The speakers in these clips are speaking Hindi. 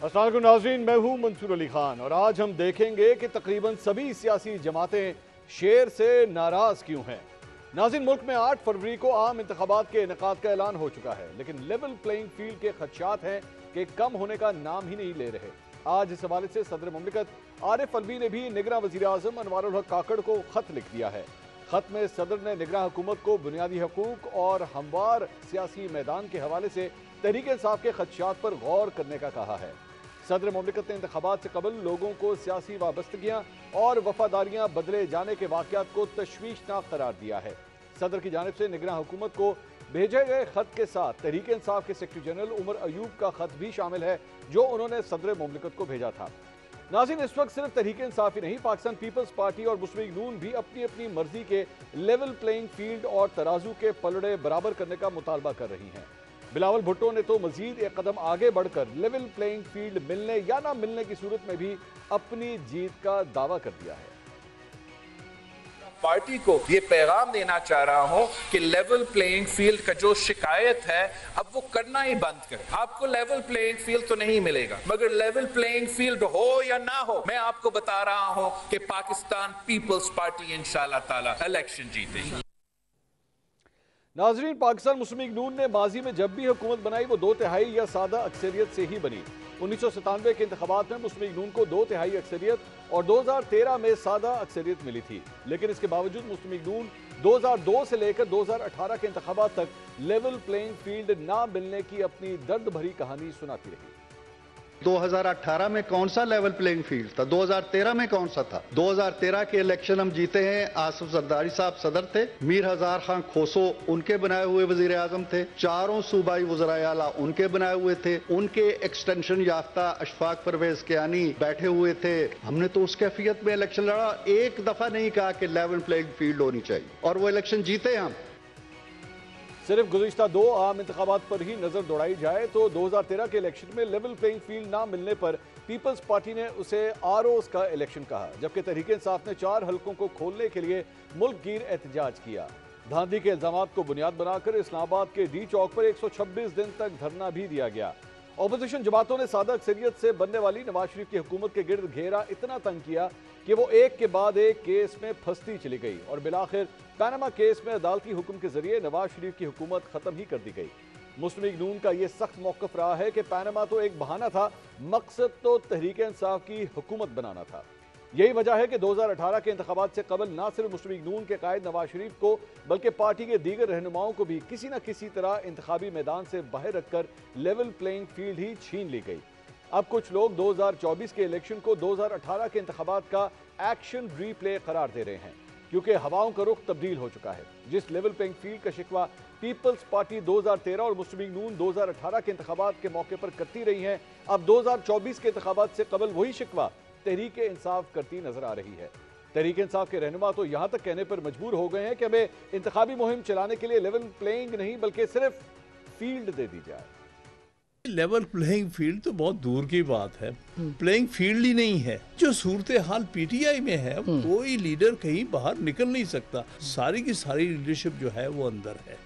अस्सलाम वालेकुम नाज़रीन, मैं हूं मंसूर अली खान और आज हम देखेंगे कि तकरीबन सभी सियासी जमातें शेर से नाराज क्यों हैं। नाज़रीन, मुल्क में 8 फरवरी को आम इंतखाबात के इनेकाद का ऐलान हो चुका है, लेकिन लेवल प्लेइंग फील्ड के खदशात हैं कि कम होने का नाम ही नहीं ले रहे। आज इस हवाले से सदर मुमलिकत आरिफ अलवी ने भी निगरां वज़ीर आज़म अनवारुल हक काकड़ को खत लिख दिया है। खत में सदर ने निगरां हुकूमत को बुनियादी हकूक और हमवार सियासी मैदान के हवाले से तहरीक इंसाफ के खदशात पर गौर करने का कहा है। सदर मुमलिकत ने इंतखाबात से कबल लोगों को सियासी वाबस्तगियाँ और वफादारियाँ बदले जाने के वाक़यात को तशवीशनाक करार दिया है। सदर की जानिब से निगरां हुकूमत को भेजे गए खत के साथ तहरीक इंसाफ के सेक्रेटरी जनरल उमर अयूब का खत भी शामिल है, जो उन्होंने सदर मुमलिकत को भेजा था। नाज़रीन, इस वक्त सिर्फ तहरीक इंसाफ ही नहीं, पाकिस्तान पीपल्स पार्टी और मुस्लिम लीग नून भी अपनी अपनी मर्जी के लेवल प्लेइंग फील्ड और तराजू के पलड़े बराबर करने का मुतालबा कर रही हैं। बिलावल भुट्टो ने तो मजीद एक कदम आगे बढ़कर लेवल प्लेइंग फील्ड मिलने या ना मिलने की सूरत में भी अपनी जीत का दावा कर दिया है। पार्टी को ये पैगाम देना चाह रहा हूं कि लेवल प्लेइंग फील्ड का जो शिकायत है अब वो करना ही बंद करें। आपको लेवल प्लेइंग फील्ड तो नहीं मिलेगा, मगर लेवल प्लेइंग फील्ड हो या ना हो, मैं आपको बता रहा हूं कि पाकिस्तान पीपल्स पार्टी इंशाअल्लाह ताला इलेक्शन जीतेगी। नाजरीन, पाकिस्तान मुस्लिम लीग नून ने माजी में जब भी हुकूमत बनाई वो 2/3 या सादा अक्सरियत से ही बनी। 1997 के इंतखाबात में मुस्लिम लीग नून को 2/3 अक्सरियत और 2013 में सादा अक्सरियत मिली थी, लेकिन इसके बावजूद मुस्लिम लीग नून 2002 से लेकर 2018 के इंतखाबात तक लेवल प्लेइंग फील्ड ना मिलने की अपनी दर्द भरी कहानी सुनाती रही। 2018 में कौन सा लेवल प्लेइंग फील्ड था? 2013 में कौन सा था? 2013 के इलेक्शन हम जीते हैं। आसिफ जरदारी साहब सदर थे, मीर हजार खान खोसो उनके बनाए हुए वजीर आजम थे, चारों सूबाई वज़राए आला उनके बनाए हुए थे, उनके एक्सटेंशन याफ्ता अशफाक परवेज कियानी बैठे हुए थे। हमने तो उस कैफियत में इलेक्शन लड़ा, एक दफा नहीं कहा कि लेवल प्लेइंग फील्ड होनी चाहिए, और वो इलेक्शन जीते हम। सिर्फ गुज़िश्ता 2 आम इंतखाबात पर ही नजर दौड़ाई जाए तो 2013 के इलेक्शन में लेवल प्लेइंग फील्ड ना मिलने पर पीपल्स पार्टी ने उसे आरओज का इलेक्शन कहा, जबकि तहरीक इंसाफ ने 4 हलकों को खोलने के लिए मुल्क गिर एहतजाज किया। धांधली के इल्जामात को बुनियाद बनाकर इस्लामाबाद के डी चौक पर 126 दिन तक धरना भी दिया गया। ऑपोजिशन जमातों ने सादा अक्सरियत से बनने वाली नवाज शरीफ की हुकूमत के गिर्द घेरा इतना तंग किया कि वो एक के बाद एक केस में फंसती चली गई और बिलाखिर पैनामा केस में अदालती हुक्म के जरिए नवाज शरीफ की हुकूमत खत्म ही कर दी गई। मुस्लिम लीग नून का यह सख्त मौकफ रहा है कि पैनामा तो एक बहाना था, मकसद तो तहरीक इंसाफ की हुकूमत बनाना था। यही वजह है कि 2018 के इंतखाबात से कबल ना सिर्फ मुस्लिम लीग नून के कायद नवाज शरीफ को बल्कि पार्टी के दीगर रहनुमाओं को भी किसी न किसी तरह इंतखाबी मैदान से बाहर रखकर लेवल प्लेइंग फील्ड ही छीन ली गई। अब कुछ लोग 2024 के इलेक्शन को 2018 के इंतखाबात का एक्शन रीप्ले करार दे रहे हैं, क्योंकि हवाओं का रुख तब्दील हो चुका है। जिस लेवल प्लेइंग फील्ड का शिकवा पीपल्स पार्टी 2013 और मुस्लिम लीग नून 2018 के इंतखाबात के मौके पर करती रही है, अब 2024 के इंतखाबात से कबल वही शिकवा तहरीक इंसाफ करती नजर आ रही है। तहरीक इंसाफ के रहनुमा तो यहां तक कहने पर मजबूर हो गए हैं कि हमें इंतखाबी मुहिम चलाने के लिए लेवल प्लेइंग नहीं बल्कि सिर्फ फील्ड दे दी जाए। लेवल प्लेइंग फील्ड तो बहुत दूर की बात है, प्लेइंग फील्ड ही नहीं है। जो सूरत हाल पीटीआई में है, कोई लीडर कहीं बाहर निकल नहीं सकता, सारी की सारी लीडरशिप जो है वो अंदर है।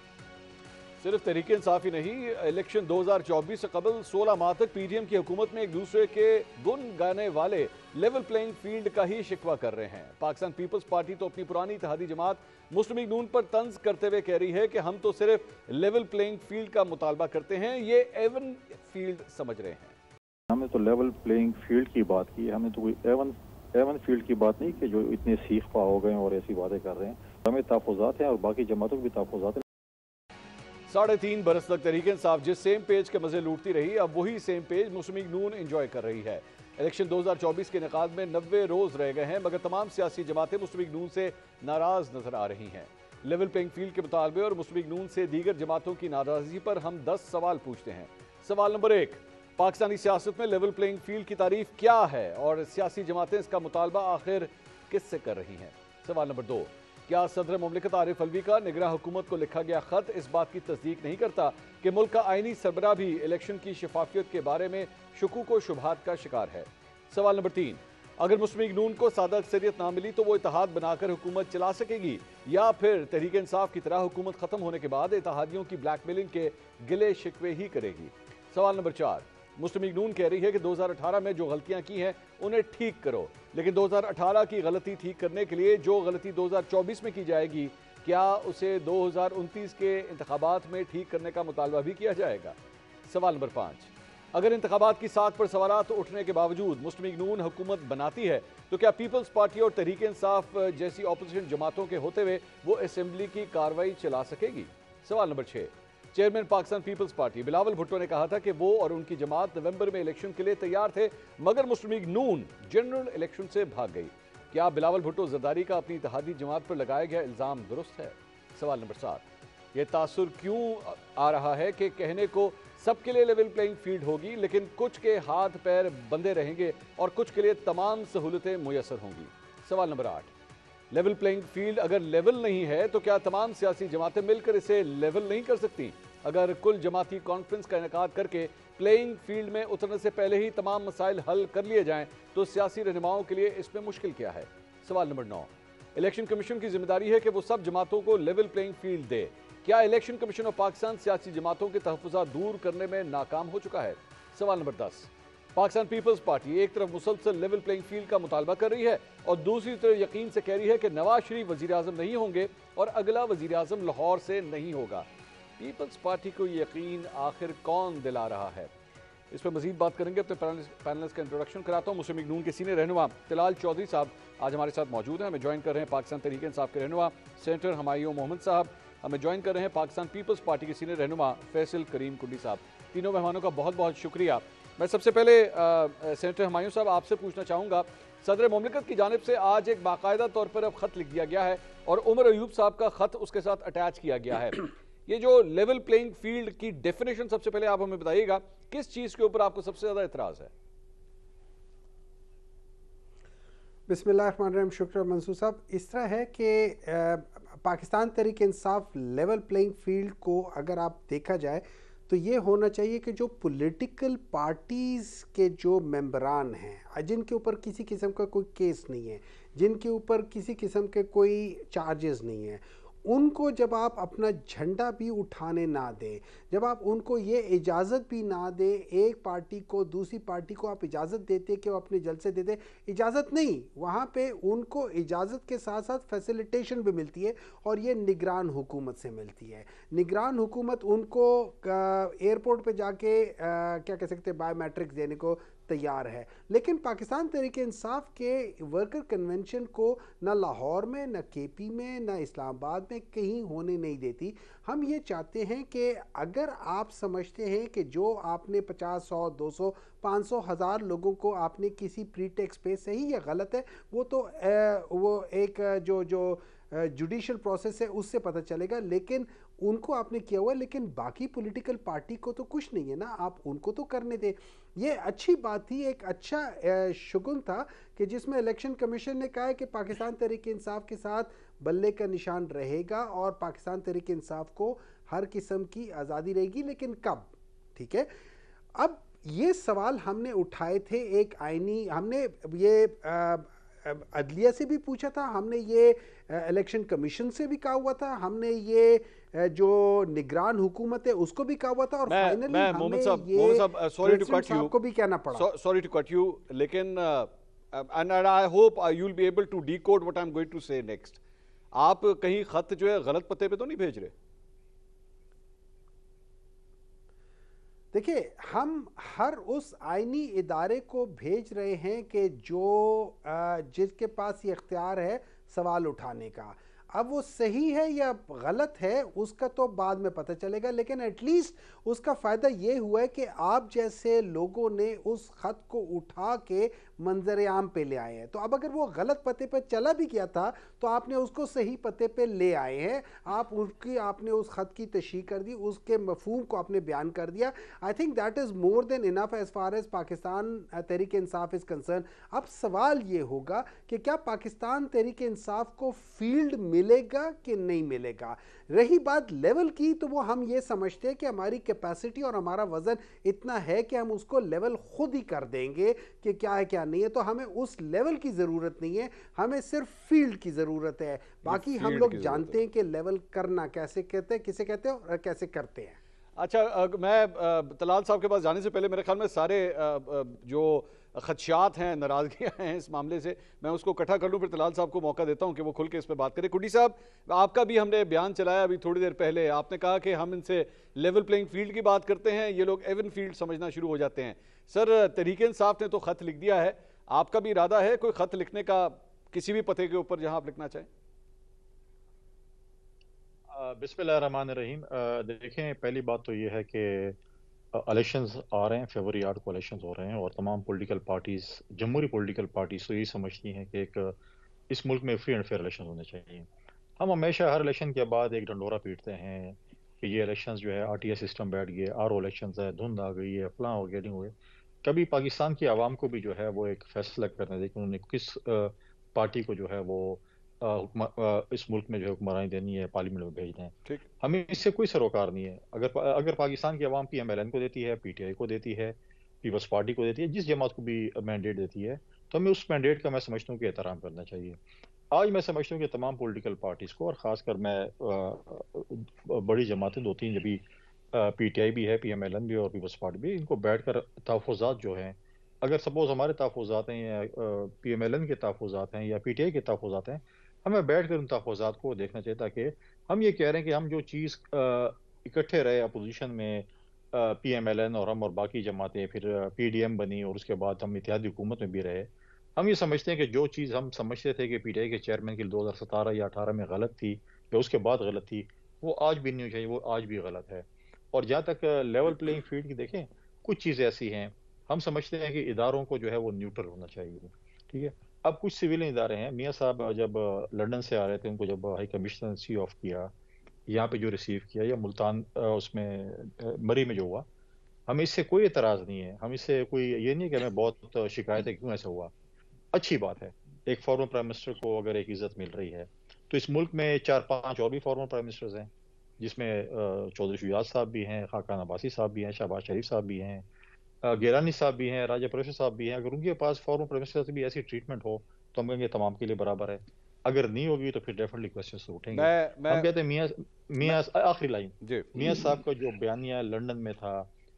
सिर्फ तहरीक इंसाफ ही नहीं, इलेक्शन 2024 से कबल 16 माह तक पीडीएम की हुकूमत में एक दूसरे के गुन गाने वाले लेवल प्लेइंग फील्ड का ही शिकवा कर रहे हैं। पाकिस्तान पीपल्स पार्टी तो अपनी पुरानी इत्तेहादी जमात मुस्लिम लीग नून पर तंज करते हुए कह रही है कि हम तो सिर्फ लेवल प्लेइंग फील्ड का मुतालबा करते हैं, ये एवन फील्ड समझ रहे हैं। हमने तो लेवल प्लेइंग फील्ड की बात की, हमने तो कोई एवन फील्ड की बात नहीं कि जो इतने सीख पा हो गए और ऐसी बातें कर रहे हैं। हमें तहफ़्फ़ुज़ात हैं और बाकी जमातों को भी तहफ़्फ़ुज़ात हैं। 3.5 बरस तक तहरीक इंसाफ जिस सेम पेज के मजे लूटती रही, अब वही सेम पेज मुस्लिम लीग नून एंजॉय कर रही है। इलेक्शन 2024 के इनेकाद में 90 रोज रह गए हैं, मगर तमाम सियासी जमातें मुस्लिम लीग नून से नाराज नजर आ रही हैं। लेवल प्लेइंग फील्ड के मुतालबे और मुस्लिम लीग नून से दीगर जमातों की नाराजगी पर हम 10 सवाल पूछते हैं। सवाल नंबर 1, पाकिस्तानी सियासत में लेवल प्लेइंग फील्ड की तारीफ क्या है और सियासी जमातें इसका मुतालबा आखिर किससे कर रही हैं? सवाल नंबर 2, क्या सदर मुमलिकत आरिफ अलवी का निगरां हुकूमत को लिखा गया खत इस बात की तस्दीक नहीं करता कि मुल्क का आईनी सरबराह भी इलेक्शन की शफाफियत के बारे में शुकूक व शुबहात का शिकार है? सवाल नंबर 3, अगर मुस्लिम लीग नून को सादा अक्सरियत ना मिली तो वो इत्तेहाद बनाकर हुकूमत चला सकेगी या फिर तहरीक इंसाफ की तरह हुकूमत खत्म होने के बाद इत्तेहादियों की ब्लैकमेलिंग के गिले शिकवे ही करेगी? सवाल नंबर 4, मुस्लिम लीग नून कह रही है कि 2018 में जो गलतियां की हैं उन्हें ठीक करो, लेकिन 2018 की गलती ठीक करने के लिए जो गलती 2024 में की जाएगी, क्या उसे 2029 के इंतखाबात में ठीक करने का मुतालबा भी किया जाएगा? सवाल नंबर 5, अगर इंतखाबात की साख पर सवालात उठने के बावजूद मुस्लिम लीग नून हुकूमत बनाती है तो क्या पीपल्स पार्टी और तहरीक इंसाफ जैसी ऑपोजिशन जमातों के होते हुए वो असेंबली की कार्रवाई चला सकेगी? सवाल नंबर 6, चेयरमैन पाकिस्तान पीपल्स पार्टी बिलावल भुट्टो ने कहा था कि वो और उनकी जमात नवंबर में इलेक्शन के लिए तैयार थे, मगर मुस्लिम लीग नून जनरल इलेक्शन से भाग गई। क्या बिलावल भुट्टो जरदारी का अपनी इत्तेहादी जमात पर लगाया गया इल्जाम दुरुस्त है? सवाल नंबर 7, यह तासुर क्यों आ रहा है कि कहने को सबके लिए लेवल प्लेइंग फील्ड होगी, लेकिन कुछ के हाथ पैर बंधे रहेंगे और कुछ के लिए तमाम सहूलतें मुयसर होंगी? सवाल नंबर 8, लेवल प्लेइंग फील्ड अगर लेवल नहीं है तो क्या तमाम सियासी जमातें मिलकर इसे लेवल नहीं कर सकती? अगर कुल जमाती कॉन्फ्रेंस का इनेकाद करके प्लेइंग फील्ड में उतरने से पहले ही तमाम मसाइल हल कर लिए जाएं तो सियासी रहनुमाओं के लिए इसमें मुश्किल क्या है? सवाल नंबर 9, इलेक्शन कमीशन की जिम्मेदारी है कि वो सब जमातों को लेवल प्लेइंग फील्ड दे। क्या इलेक्शन कमीशन ऑफ पाकिस्तान सियासी जमातों के तहफ़्फ़ुज़ात दूर करने में नाकाम हो चुका है? सवाल नंबर 10, पाकिस्तान पीपल्स पार्टी एक तरफ मुसलसल लेवल प्लेइंग फील्ड का मुतालबा कर रही है और दूसरी तरफ यकीन से कह रही है कि नवाज शरीफ वज़ीर आज़म नहीं होंगे और अगला वज़ीर आज़म लाहौर से नहीं होगा। पीपल्स पार्टी को यकीन आखिर कौन दिला रहा है? इस पर मजीद बात करेंगे। अपने पैनलिस्ट का इंट्रोडक्शन कराता हूँ। मुस्लिम लीग नून के सीनियर रहनुमा तिलाल चौधरी साहब आज हमारे साथ मौजूद हैं। हमें ज्वाइन कर रहे हैं पाकिस्तान तहरीक इंसाफ के रहनुमा सेनेटर हुमायूं मोहम्मद साहब। हमें ज्वाइन कर रहे हैं पाकिस्तान पीपल्स पार्टी के सीनियर रहनुमा फैसल करीम कुंडी साहब। तीनों मेहमानों का बहुत बहुत शुक्रिया। मैं सबसे पहले सेनेटर हुमायूं साहब आपसे पूछना चाहूँगा, सदर मुमलिकत की जानिब से आज एक बाकायदा तौर पर अब खत लिख दिया गया है और उमर अयूब साहब का खत उसके साथ अटैच किया गया है। ये जो लेवल प्लेइंग फील्ड की डेफिनेशन, सबसे पहले आप हमें बताइएगा किस चीज के ऊपर आपको सबसे ज्यादा एतराज है? बिस्मिल्लाहिर्रहमानिर्रहीम। शुक्र मंसूर साहब, इस तरह है कि पाकिस्तान तहरीक इंसाफ लेवल प्लेइंग फील्ड को अगर आप देखा जाए तो ये होना चाहिए कि जो पॉलिटिकल पार्टीज़ के जो मेंबरान हैं, जिनके ऊपर किसी किस्म का कोई केस नहीं है, जिनके ऊपर किसी किस्म के कोई चार्जेस नहीं है, उनको जब आप अपना झंडा भी उठाने ना दें, जब आप उनको ये इजाज़त भी ना दें, एक पार्टी को दूसरी पार्टी को आप इजाज़त देते कि वो अपने जलसे दे दे, इजाज़त नहीं, वहाँ पे उनको इजाज़त के साथ साथ फैसिलिटेशन भी मिलती है और ये निगरान हुकूमत से मिलती है। निगरान हुकूमत उनको एयरपोर्ट पे जाके क्या कह सकते हैं बायोमेट्रिक्स देने को तैयार है, लेकिन पाकिस्तान तहरीक इंसाफ के वर्कर कन्वेंशन को ना लाहौर में, ना केपी में, ना इस्लामाबाद में कहीं होने नहीं देती। हम ये चाहते हैं कि अगर आप समझते हैं कि जो आपने 50, 100, 200, 500, 1000 लोगों को आपने किसी प्रीटेक्स्ट पे, सही या गलत है वो तो वो एक जो जुडिशल प्रोसेस है उससे पता चलेगा, लेकिन उनको आपने किया हुआ है, लेकिन बाकी पॉलिटिकल पार्टी को तो कुछ नहीं है ना, आप उनको तो करने दें। ये अच्छी बात थी, एक अच्छा शुगुन था कि जिसमें इलेक्शन कमीशन ने कहा है कि पाकिस्तान तहरीक इंसाफ के साथ बल्ले का निशान रहेगा और पाकिस्तान तहरीक इंसाफ को हर किस्म की आज़ादी रहेगी, लेकिन कब? ठीक है, अब ये सवाल हमने उठाए थे, एक आईनी, हमने ये अदलिया से भी पूछा था, हमने ये इलेक्शन कमीशन से भी कहा हुआ था, हमने ये जो निगरान हुकूमत है उसको भी कहा हुआ था, और फाइनली हमें ये सॉरी टू कट यू को भी कहना पड़ा। सॉरी टू कट यू, लेकिन and I hope you'll be able to decode what I'm going to say next. आप कहीं खत जो है गलत पते पे तो नहीं भेज रहे? देखिए, हम हर उस आईनी इदारे को भेज रहे हैं कि जो जिसके पास ये इख्तियार है सवाल उठाने का। अब वो सही है या गलत है उसका तो बाद में पता चलेगा, लेकिन एटलीस्ट उसका फ़ायदा ये हुआ है कि आप जैसे लोगों ने उस ख़त को उठा के मंजर आम पे ले आए हैं। तो अब अगर वो गलत पते पे चला भी गया था तो आपने उसको सही पते पे ले आए हैं, आपने उस ख़त की तशरीह कर दी, उसके मफहूम को आपने बयान कर दिया। I think that is more than enough as far as Pakistan Tehreek Insaf is concern. अब सवाल ये होगा कि क्या पाकिस्तान तहरीक इंसाफ को फील्ड मिलेगा कि नहीं मिलेगा। रही बात लेवल की, तो वो हम ये समझते हैं कि हमारी कैपेसिटी और हमारा वजन इतना है कि हम उसको लेवल खुद ही कर देंगे कि क्या है क्या नहीं है, तो हमें उस लेवल की ज़रूरत नहीं है, हमें सिर्फ फील्ड की ज़रूरत है। बाकी हम लोग जानते हैं कि लेवल करना कैसे कहते हैं, किसे कहते हैं और कैसे करते हैं। अच्छा, मैं तलाल साहब के पास जाने से पहले मेरे ख्याल में सारे जो खदशात हैं, नाराजगियां हैं इस मामले से, मैं उसको इकट्ठा कर लूँ, फिर तलाल साहब को मौका देता हूं कि वो खुल के इस पर बात करें। कुटी साहब, आपका भी हमने बयान चलाया अभी थोड़ी देर पहले, आपने कहा कि हम इनसे लेवल प्लेइंग फील्ड की बात करते हैं, ये लोग एवन फील्ड समझना शुरू हो जाते हैं। सर, तहरीक इंसाफ ने तो खत लिख दिया है, आपका भी इरादा है कोई खत लिखने का किसी भी पते के ऊपर जहां आप लिखना चाहें? बिस्मिल्लाहिर्रहमानिर्रहीम। देखें, पहली बात तो ये है कि इलेक्शंस आ रहे हैं, फरवरी 8 को इलेक्शंस हो रहे हैं और तमाम पॉलिटिकल पार्टीज, जमहूरी पॉलिटिकल पार्टीज तो यही समझती हैं कि एक इस मुल्क में फ्री एंड फेयर इलेक्शन होने चाहिए। हम हमेशा हर इलेक्शन के बाद एक डंडोरा पीटते हैं कि ये इलेक्शंस जो है आरटीआई सिस्टम बैठ गए, आरओ इलेक्शंस है, धुंध आ गई है, फलां हो गया, नहीं हो गया। कभी पाकिस्तान की आवाम को भी जो है वो एक फैसला करने दें कि उन्होंने किस पार्टी को जो है वो इस मुल्क में जो है हुक्मरानी देनी है, पार्लियामेंट में भेजना है। ठीक। हमें इससे कोई सरोकार नहीं है। अगर पाकिस्तान की आवाम पीएमएलएन को देती है, पीटीआई को देती है, पीपल्स पार्टी को देती है, जिस जमात को भी मैंडेट देती है, तो हमें उस मैंडेट का मैं समझता हूँ कि एहतराम करना चाहिए। आज मैं समझता हूँ कि तमाम पॉलिटिकल पार्टीज को, और खासकर मैं बड़ी जमातें दो तीन, जब पीटीआई भी है, पीएमएलएन भी और पीपल्स पार्टी भी, इनको बैठकर तहफ़्फ़ुज़ात जो हैं, अगर सपोज हमारे तहफ़्फ़ुज़ात हैं या पीएमएलएन के तहफ़्फ़ुज़ात हैं या पीटीआई के तहफ़्फ़ुज़ात हैं, हमें बैठकर उन तहफ़्फ़ुज़ात को देखना चाहिए, ताकि हम ये कह रहे हैं कि हम जो चीज़ इकट्ठे रहे अपोजिशन में, पीएमएलएन और हम और बाकी जमातें, फिर पीडीएम बनी और उसके बाद हम इत्तेहादी हुकूमत में भी रहे। हम ये समझते हैं कि जो चीज़ हम समझते थे कि पीटीआई के चेयरमैन की 2017 या 18 में गलत थी या उसके बाद गलत थी, वो आज भी नहीं चाहिए, वो आज भी गलत है। और जहाँ तक लेवल प्लेइंग फील्ड की देखें, कुछ चीज़ें ऐसी हैं, हम समझते हैं कि इदारों को जो है वो न्यूट्रल होना चाहिए। ठीक है, अब कुछ सिविलियन इदारे हैं, मियाँ साहब जब लंदन से आ रहे थे, उनको जब हाई कमिश्नर सी ऑफ किया, यहाँ पे जो रिसीव किया, या मुल्तान उसमें मरी में जो हुआ, हमें इससे कोई एतराज़ नहीं है। हम इससे कोई ये नहीं कि हमें बहुत शिकायत है क्यों ऐसा हुआ, अच्छी बात है। एक फॉर्मर प्राइम मिनिस्टर को अगर एक इज्जत मिल रही है, तो इस मुल्क में 4-5 और भी फॉर्मर प्राइम मिनिस्टर्स हैं, जिसमें चौधरी शुजात साहब भी हैं, खाकान अब्बासी साहब भी हैं, शहबाज शरीफ साहब भी हैं, गिलानी साहब भी हैं, राजा परेश साहब भी हैं। अगर उनके पास फॉर्मर प्राइम मिनिस्टर से भी ऐसी ट्रीटमेंट हो, तो हम कहेंगे तमाम के लिए बराबर है। अगर नहीं होगी तो फिर डेफिनेटली क्वेश्चन से उठेंगे। हम कहते हैं मियाँ आखिरी लाइन, मियाँ साहब का जो बयानिया लंदन में था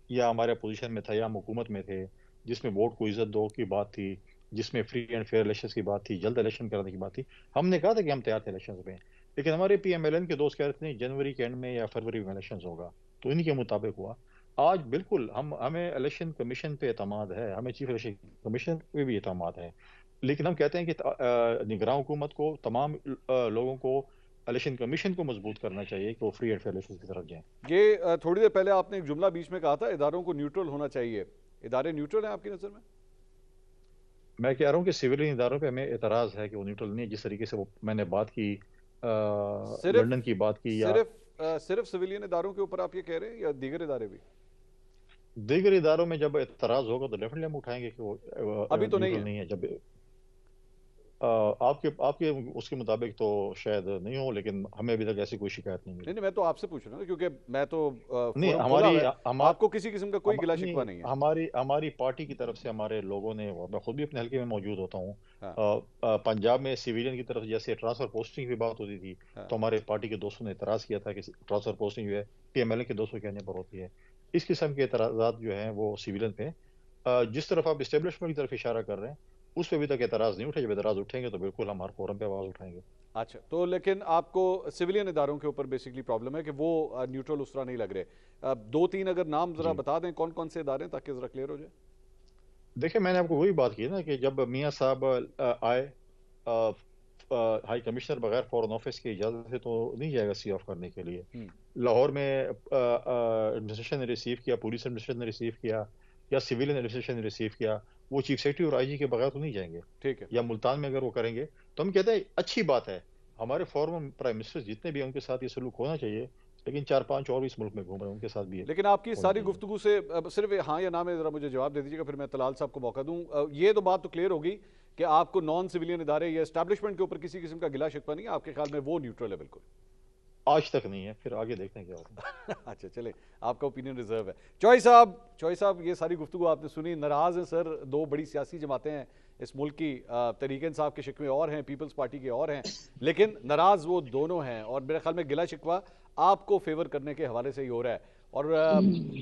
या हमारे पोजीशन में था या हम हुकूमत में थे, जिसमें वोट को इज्जत दो की बात थी, जिसमें फ्री एंड फेयर इलेक्शन की बात थी, जल्द इलेक्शन कराने की बात थी, हमने कहा था कि हम तैयार थे इलेक्शन में। लेकिन हमारे पीएमएलएन के दोस्त कह रहे थे नहीं, जनवरी के एंड में या फरवरी में इलेक्शन होगा, तो इन्हीं के मुताबिक हुआ। आज बिल्कुल हमें इलेक्शन कमीशन पे एतमाद है, हमें चीफ इलेक्शन कमीशन पे भी एतमाद है, लेकिन हम कहते हैं कि निगरान हुकूमत को, तमाम लोगों को, इलेक्शन कमीशन को मजबूत करना चाहिए कि वो फ्री एंड फेयर इलेक्शन की तरफ जाएं। ये थोड़ी देर पहले आपने एक जुमला बीच में कहा था, इदारों को न्यूट्रल होना चाहिए। इदारे न्यूट्रल हैं आपकी नज़र में? मैं कह रहा हूँ कि सिविलियन इदारों पे हमें एतराज़ है कि वो न्यूट्रल नहीं है। जिस तरीके से वो मैंने बात की, लंदन की बात की, या सिर्फ सिविलियन इदारों के ऊपर आप ये कह रहे हैं या दीगर इदारे भी? दीगर इदारों में जब एतराज़ होगा तो डेफिनेटली हम उठाएंगे कि वो अभी तो नहीं है। जब आपके उसके मुताबिक तो शायद नहीं हो, लेकिन हमें अभी तक ऐसी कोई शिकायत नहीं मिली। नहीं, मैं तो आपसे पूछ रहा हूँ क्योंकि मैं तो नहीं, आपको किसी किस्म का कोई गिला शिकवा नहीं है। हमारी पार्टी की तरफ से हमारे लोगों ने, मैं खुद भी अपने हल्के में मौजूद होता हूँ, पंजाब में सिविलियन की तरफ जैसे ट्रांसफर पोस्टिंग की बात होती थी, तो हमारे पार्टी के दोस्तों ने एतराज़ किया था कि ट्रांसफर पोस्टिंग जो है पीएमएलए के दोस्तों के कहने पर होती है। इस किस्म के एतराज़ात जो हैं वो सिविलियन पे, जिस तरफ आप एस्टेब्लिशमेंट की तरफ इशारा कर रहे हैं, उस पर अभी तक एतराज़ नहीं उठे। जब एतराज़ उठेंगे तो बिल्कुल हम हर फोरम पे आवाज़ उठाएंगे। अच्छा, तो लेकिन आपको सिविलियन इदारों के ऊपर बेसिकली प्रॉब्लम है कि वो न्यूट्रल उस तरह नहीं लग रहे। 2-3 अगर नाम जरा बता दें कौन कौन से इदारे, ताकि जरा क्लियर हो जाए। देखिए, मैंने आपको वही बात की ना कि जब मियाँ साहब आए, हाई कमिश्नर बगैर फॉरेन ऑफिस की इजाज़त से तो नहीं जाएगा सी ऑफ करने के लिए। लाहौर में एडमिनिस्ट्रेशन ने रिसीव किया, पुलिस एडमिनिस्ट्रेशन ने रिसीव किया, या सिविलियन एडमिनिस्ट्रेशन ने रिसीव किया, वो चीफ सेक्रेटरी और आईजी के बगैर तो नहीं जाएंगे। ठीक है, या मुल्तान में अगर वो करेंगे तो हम कहते हैं अच्छी बात है। हमारे फॉर्मर प्राइम मिनिस्टर जितने भी उनके साथ ये सलूक होना चाहिए, लेकिन 4-5 और भी इस मुल्क में घूम रहे हैं, उनके साथ भी है। लेकिन आपकी सारी गुफ्तगू से सिर्फ हाँ या ना में जरा मुझे जवाब दे दीजिएगा, फिर मैं तलाल साहब को मौका दूं। ये तो बात तो क्लियर होगी कि आपको नॉन सिविलियन इदारे या एस्टैब्लिशमेंट के ऊपर किसी किस्म का गिला शिकवा नहीं है, आपके ख्याल में वो न्यूट्रल है बिल्कुल? आज तक नहीं है, फिर आगे देखते हैं क्या होता है। अच्छा, चले, आपका ओपिनियन रिजर्व है। चौई साहब, ये सारी गुफ्तगू आपने सुनी, नाराज हैं सर, दो बड़ी सियासी जमातें हैं इस मुल्क की, तहरीक इंसाफ के शिकवे और हैं, पीपल्स पार्टी के और हैं, लेकिन नाराज वो दोनों हैं, और मेरे ख्याल में गिला शिकवा आपको फेवर करने के हवाले से ही हो रहा है। और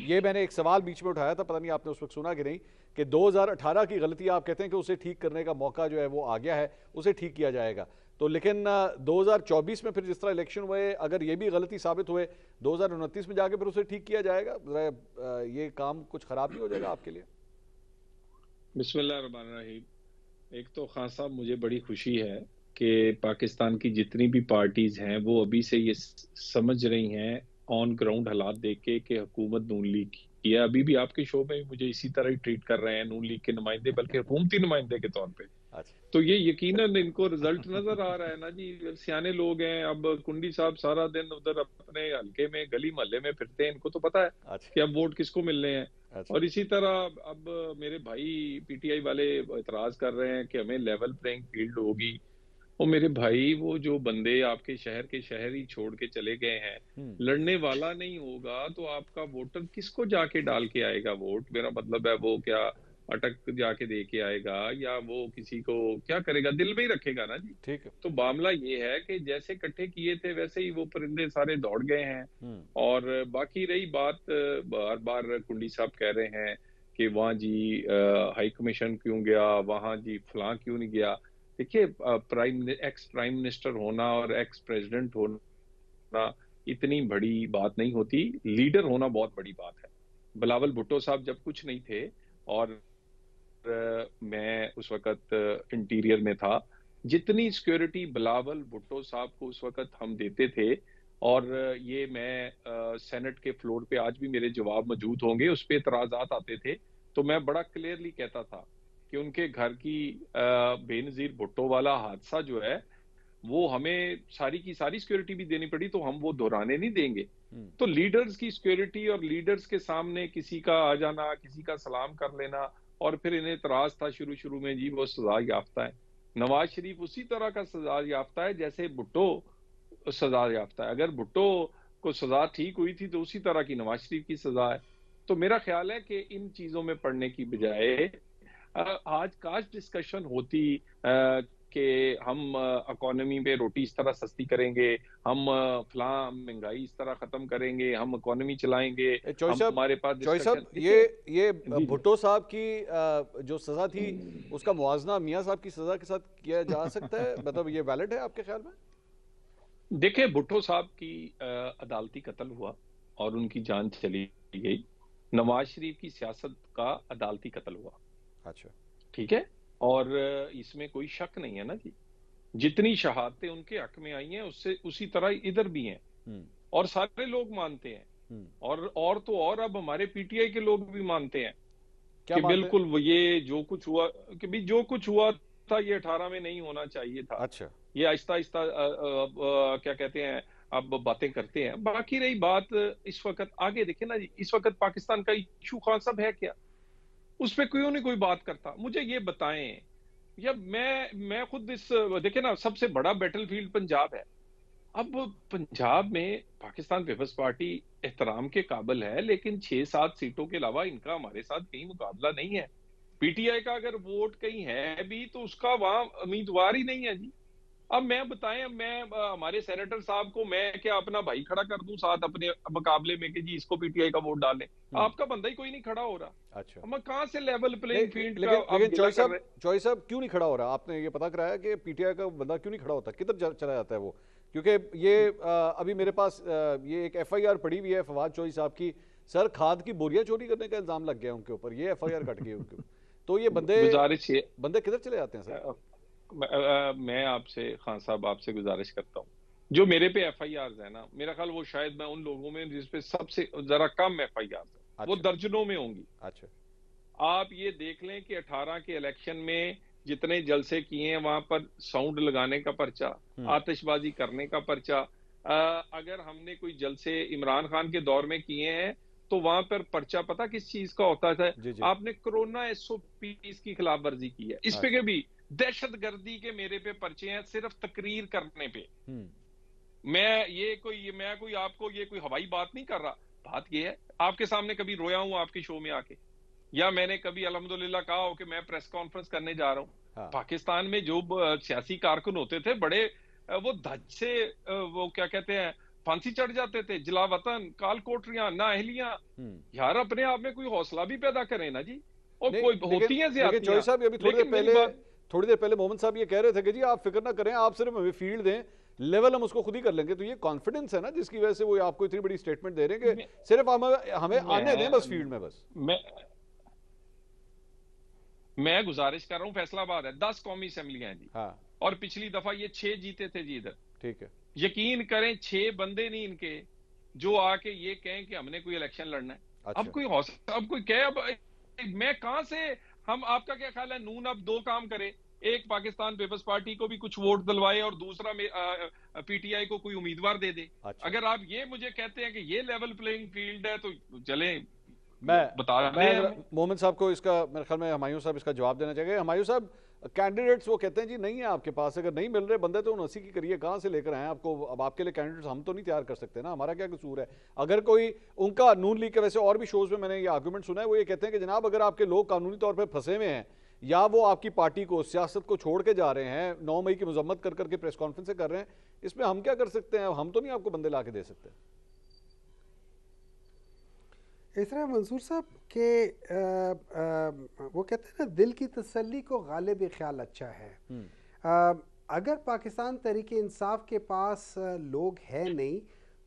ये मैंने एक सवाल बीच में उठाया था, पता नहीं आपने उस वक्त सुना कि नहीं, कि 2018 की गलती आप कहते हैं कि उसे ठीक करने का मौका जो है वो आ गया है, उसे ठीक किया जाएगा। तो लेकिन 2024 में फिर जिस तरह इलेक्शन हुए, अगर ये भी गलती साबित हुए 2029 में जाके फिर उसे ठीक किया जाएगा, ये काम कुछ खराब नहीं हो जाएगा आपके लिए? बिस्मिल्लाहिर्रहमानिर्रहीम। एक तो खान साहब, मुझे बड़ी खुशी है कि पाकिस्तान की जितनी भी पार्टीज हैं वो अभी से ये समझ रही हैं ऑन ग्राउंड हालात देख के कि हुकूमत नून लीग की है। अभी भी आपके शो में मुझे इसी तरह ही ट्रीट कर रहे हैं नून लीग के नुमाइंदे, बल्कि हुकूमती नुमाइंदे के तौर पे। तो ये यकीनन इनको रिजल्ट नजर आ रहा है ना जी। सियाने लोग हैं। अब कुंडी साहब सारा दिन उधर अपने हल्के में गली मोहल्ले में फिरते हैं, इनको तो पता है कि अब वोट किसको मिलने हैं। और इसी तरह अब मेरे भाई पीटीआई वाले एतराज कर रहे हैं कि हमें लेवल प्लेइंग फील्ड होगी। और मेरे भाई, वो जो बंदे आपके शहर के शहर ही छोड़ के चले गए हैं, लड़ने वाला नहीं होगा तो आपका वोटर किसको जाके डाल के आएगा वोट? मेरा मतलब है वो क्या अटक जाके दे के आएगा या वो किसी को क्या करेगा? दिल में ही रखेगा ना जी। ठीक है। तो मामला ये है कि जैसे इकट्ठे किए थे वैसे ही वो परिंदे सारे दौड़ गए हैं। और बाकी रही बात, बार बार कुंडी साहब कह रहे हैं कि वहां जी हाई कमीशन क्यों गया, वहां जी फलां क्यों नहीं गया। देखिए, एक्स प्राइम मिनिस्टर होना और एक्स प्रेसिडेंट होना इतनी बड़ी बात नहीं होती, लीडर होना बहुत बड़ी बात है। बिलावल भुट्टो साहब जब कुछ नहीं थे और मैं उस वक्त इंटीरियर में था, जितनी सिक्योरिटी बिलावल भुट्टो साहब को उस वक्त हम देते थे, और ये मैं सेनेट के फ्लोर पे आज भी मेरे जवाब मौजूद होंगे, उस पर एतराजात आते थे तो मैं बड़ा क्लियरली कहता था कि उनके घर की बेनजीर भुट्टो वाला हादसा जो है वो हमें सारी की सारी सिक्योरिटी भी देनी पड़ी तो हम वो दोहराने नहीं देंगे। तो लीडर्स की सिक्योरिटी और लीडर्स के सामने किसी का आ जाना, किसी का सलाम कर लेना, और फिर इन्हें इतराज था शुरू में जी वो सजा याफ्ता है। नवाज शरीफ उसी तरह का सजा याफ्ता है जैसे भुट्टो सजा याफ्ता है। अगर भुट्टो को सजा ठीक हुई थी तो उसी तरह की नवाज शरीफ की सजा है। तो मेरा ख्याल है कि इन चीजों में पढ़ने की बजाय आज काश डिस्कशन होती कि हम इकोनॉमी पे रोटी इस तरह सस्ती करेंगे, हम फलां महंगाई इस तरह खत्म करेंगे, हम इकोनॉमी चलाएंगे, हमारे पास चौई साहब, ये भुट्टो साहब की जो सजा थी उसका मुआवजा मियां साहब की सजा के साथ किया जा सकता है? मतलब ये वैलिड है आपके ख्याल में? देखिए, भुट्टो साहब की अदालती कत्ल हुआ और उनकी जान चली गई। नवाज शरीफ की सियासत का अदालती कत्ल हुआ। अच्छा, ठीक है। और इसमें कोई शक नहीं है ना जी। जितनी शहादतें उनके हक में आई हैं उससे उसी तरह इधर भी हैं और सारे लोग मानते हैं। और तो और अब हमारे पीटीआई के लोग भी मानते हैं कि बिल्कुल ये जो कुछ हुआ, कि भी जो कुछ हुआ था ये 18 में नहीं होना चाहिए था। अच्छा, ये आहिस्ता आहिस्ता क्या कहते हैं, अब बातें करते हैं। बाकी रही बात इस वक्त आगे देखे ना जी, इस वक्त पाकिस्तान का इशू खान साहब है क्या? उस पर क्यों नहीं कोई बात करता? मुझे ये बताएं। या मैं खुद इस देखे ना, सबसे बड़ा बैटलफील्ड पंजाब है। अब पंजाब में पाकिस्तान पीपल्स पार्टी एहतराम के काबिल है, लेकिन 6-7 सीटों के अलावा इनका हमारे साथ कहीं मुकाबला नहीं है। पीटीआई का अगर वोट कहीं है भी तो उसका वहां उम्मीदवार ही नहीं है जी। अब मैं बताएं, अब मैं हमारे सेनेटर साहब को मैं क्या अपना भाई खड़ा कर दूं साथ अपने मुकाबले में कि जी इसको पीटीआई का वोट डालें? आपका बंदा ही कोई नहीं खड़ा हो रहा। अच्छा, हम कहां से लेवल प्लेइंग फील्ड लेकिन चॉइस साहब क्यों नहीं खड़ा हो रहा? आपने ये पता कराया कि पीटीआई का बंदा क्यों नहीं खड़ा होता? किधर चला जाता है वो? क्योंकि ये अभी मेरे पास ये एक एफआईआर पड़ी हुई है फवाद चौई साहब की, सर खाद की बोरियां चोरी करने का इल्जाम लग गया उनके ऊपर, ये एफआईआर कट गई उनके। तो ये बंदे किधर चले जाते हैं सर? मैं आपसे खान साहब आपसे गुजारिश करता हूँ, जो मेरे पे एफआईआर है ना, मेरा ख्याल वो शायद मैं उन लोगों में जिसपे सबसे जरा कम एफआईआर है। अच्छा। वो दर्जनों में होंगी। अच्छा, आप ये देख लें कि 18 के इलेक्शन में जितने जलसे किए हैं वहां पर साउंड लगाने का पर्चा, आतिशबाजी करने का पर्चा, अगर हमने कोई जलसे इमरान खान के दौर में किए हैं तो वहां पर पर्चा पता किस चीज का होता है? आपने कोरोना एसओपीज की खिलाफ वर्जी की है, इस पे भी दहशतगर्दी के मेरे पे पर्चे हैं सिर्फ तकरीर करने पे। मैं कोई आपको ये कोई हवाई बात नहीं कर रहा। बात ये है, आपके सामने कभी रोया हूं आपके शो में आके, या मैंने कभी अल्हम्दुलिल्लाह कहा हो कि मैं प्रेस कॉन्फ्रेंस करने जा रहा हूं? हाँ। पाकिस्तान में जो सियासी कारकुन होते थे बड़े वो धज से वो क्या कहते हैं फांसी चढ़ जाते थे, जलावतन, काल कोठरियां, नाअहलियां। यार अपने आप में कोई हौसला भी पैदा करें ना जी। और कोई होती है चौधरी साहब अभी थोड़ी देर पहले मोहम्मद साहब ये कह रहे थे कि जी आप फिक्र ना करें, आप सिर्फ हमें फील्ड दें, लेवल हम उसको खुद ही कर लेंगे। तो ये कॉन्फिडेंस है ना जिसकी वजह से वो आपको इतनी बड़ी स्टेटमेंट दे रहे हैं कि सिर्फ हमें आने दें बस फील्ड में। बस मैं गुजारिश कर रहा हूं, फैसलाबाद है, 10 कौमी असेंबलियां हैं जी। हाँ। और पिछली दफा ये 6 जीते थे जी इधर। ठीक है, यकीन करें 6 बंदे नहीं इनके जो आके ये कहें कि हमने कोई इलेक्शन लड़ना है। अच्छा। अब कोई हौसला, अब कोई कहे, अब मैं कहां से, हम, आपका क्या ख्याल है नून अब 2 काम करे, एक पाकिस्तान पीपल्स पार्टी को भी कुछ वोट दिलवाए और दूसरा पीटीआई को कोई उम्मीदवार दे दे। अच्छा। अगर आप ये मुझे कहते हैं कि ये लेवल प्लेइंग फील्ड है तो चले मैं मोहम्मद साहब को इसका मेरे ख्याल में हुमायूं साहब इसका जवाब देना चाहिए। हुमायूं साहब, कैंडिडेट्स वो कहते हैं जी नहीं है आपके पास, अगर नहीं मिल रहे बंदे तो 79 की करिए, कहाँ से लेकर आए आपको? अब आपके लिए कैंडिडेट्स हम तो नहीं तैयार कर सकते ना, हमारा क्या कसूर है? अगर कोई उनका नून लीग के, वैसे और भी शोज में मैंने ये आर्गूमेंट सुना है, वो ये कहते हैं कि जनाब अगर आपके लोग कानूनी तौर पर फंसे हुए हैं या वो आपकी पार्टी को, सियासत को छोड़ के जा रहे हैं, 9 मई की मजम्मत कर करके प्रेस कॉन्फ्रेंस कर रहे हैं, इसमें हम क्या कर सकते हैं? हम तो नहीं आपको बंदे ला के दे सकते। इस तरह मंसूर साहब के वो कहते हैं ना, दिल की तसल्ली को गालिब ख्याल अच्छा है। अगर पाकिस्तान तहरीक इंसाफ के पास लोग हैं नहीं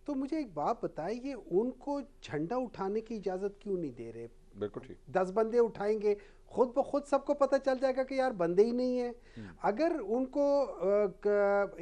तो मुझे एक बात बताइए, उनको झंडा उठाने की इजाज़त क्यों नहीं दे रहे? बिल्कुल ठीक, 10 बंदे उठाएंगे, खुद ब खुद सबको पता चल जाएगा कि यार बंदे ही नहीं है। अगर उनको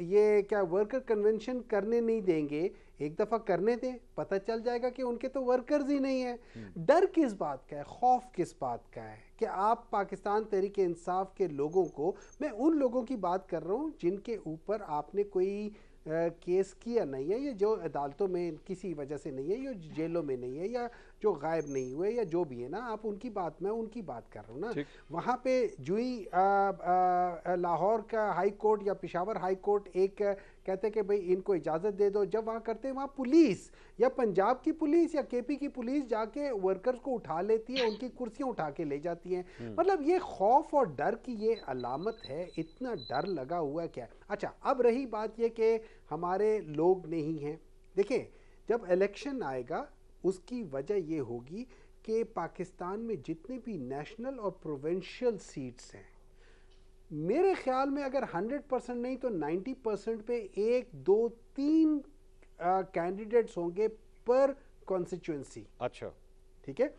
ये क्या वर्कर कन्वेंशन करने नहीं देंगे, एक दफ़ा करने दें, पता चल जाएगा कि उनके तो वर्कर्स ही नहीं है। डर किस बात का है, खौफ किस बात का है कि आप पाकिस्तान तहरीक इंसाफ के लोगों को, मैं उन लोगों की बात कर रहा हूँ जिनके ऊपर आपने कोई केस किया नहीं है, या जो अदालतों में किसी वजह से नहीं है, या जेलों में नहीं है, या जो गायब नहीं हुए, या जो भी है ना, आप उनकी बात, मैं उनकी बात कर रहा हूँ ना। वहाँ पे जुई लाहौर का हाई कोर्ट या पेशावर हाई कोर्ट एक कहते कि भाई इनको इजाज़त दे दो, जब वहाँ करते हैं वहाँ पुलिस या पंजाब की पुलिस या केपी की पुलिस जाके वर्कर्स को उठा लेती है, उनकी कुर्सियाँ उठा के ले जाती हैं। मतलब ये खौफ और डर की ये अलामत है, इतना डर लगा हुआ है क्या। अच्छा, अब रही बात ये कि हमारे लोग नहीं हैं। देखिए, जब इलेक्शन आएगा उसकी वजह ये होगी कि पाकिस्तान में जितने भी नेशनल और प्रोविंशियल सीट्स हैं, मेरे ख्याल में अगर 100% नहीं तो 90% पे 1, 2, 3 कैंडिडेट्स होंगे पर कॉन्स्टिट्यूंसी। अच्छा, ठीक है,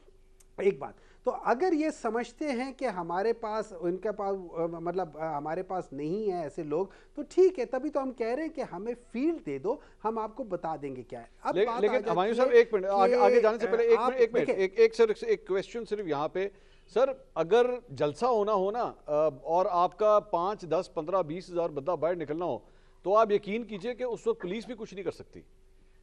एक बात। तो अगर ये समझते हैं कि हमारे पास, उनके पास मतलब हमारे पास नहीं है ऐसे लोग, तो ठीक है, तभी तो हम कह रहे हैं कि हमें फील्ड दे दो, हम आपको बता देंगे क्या है। अब लेकिन हुमायूं साहब एक मिनट आगे जाने से पहले एक क्वेश्चन सिर्फ यहाँ पे, सर अगर जलसा होना और आपका 5, 10, 15, 20 हज़ार बंदा बाहर निकलना हो, तो आप यकीन कीजिए कि उस वक्त पुलिस भी कुछ नहीं कर सकती।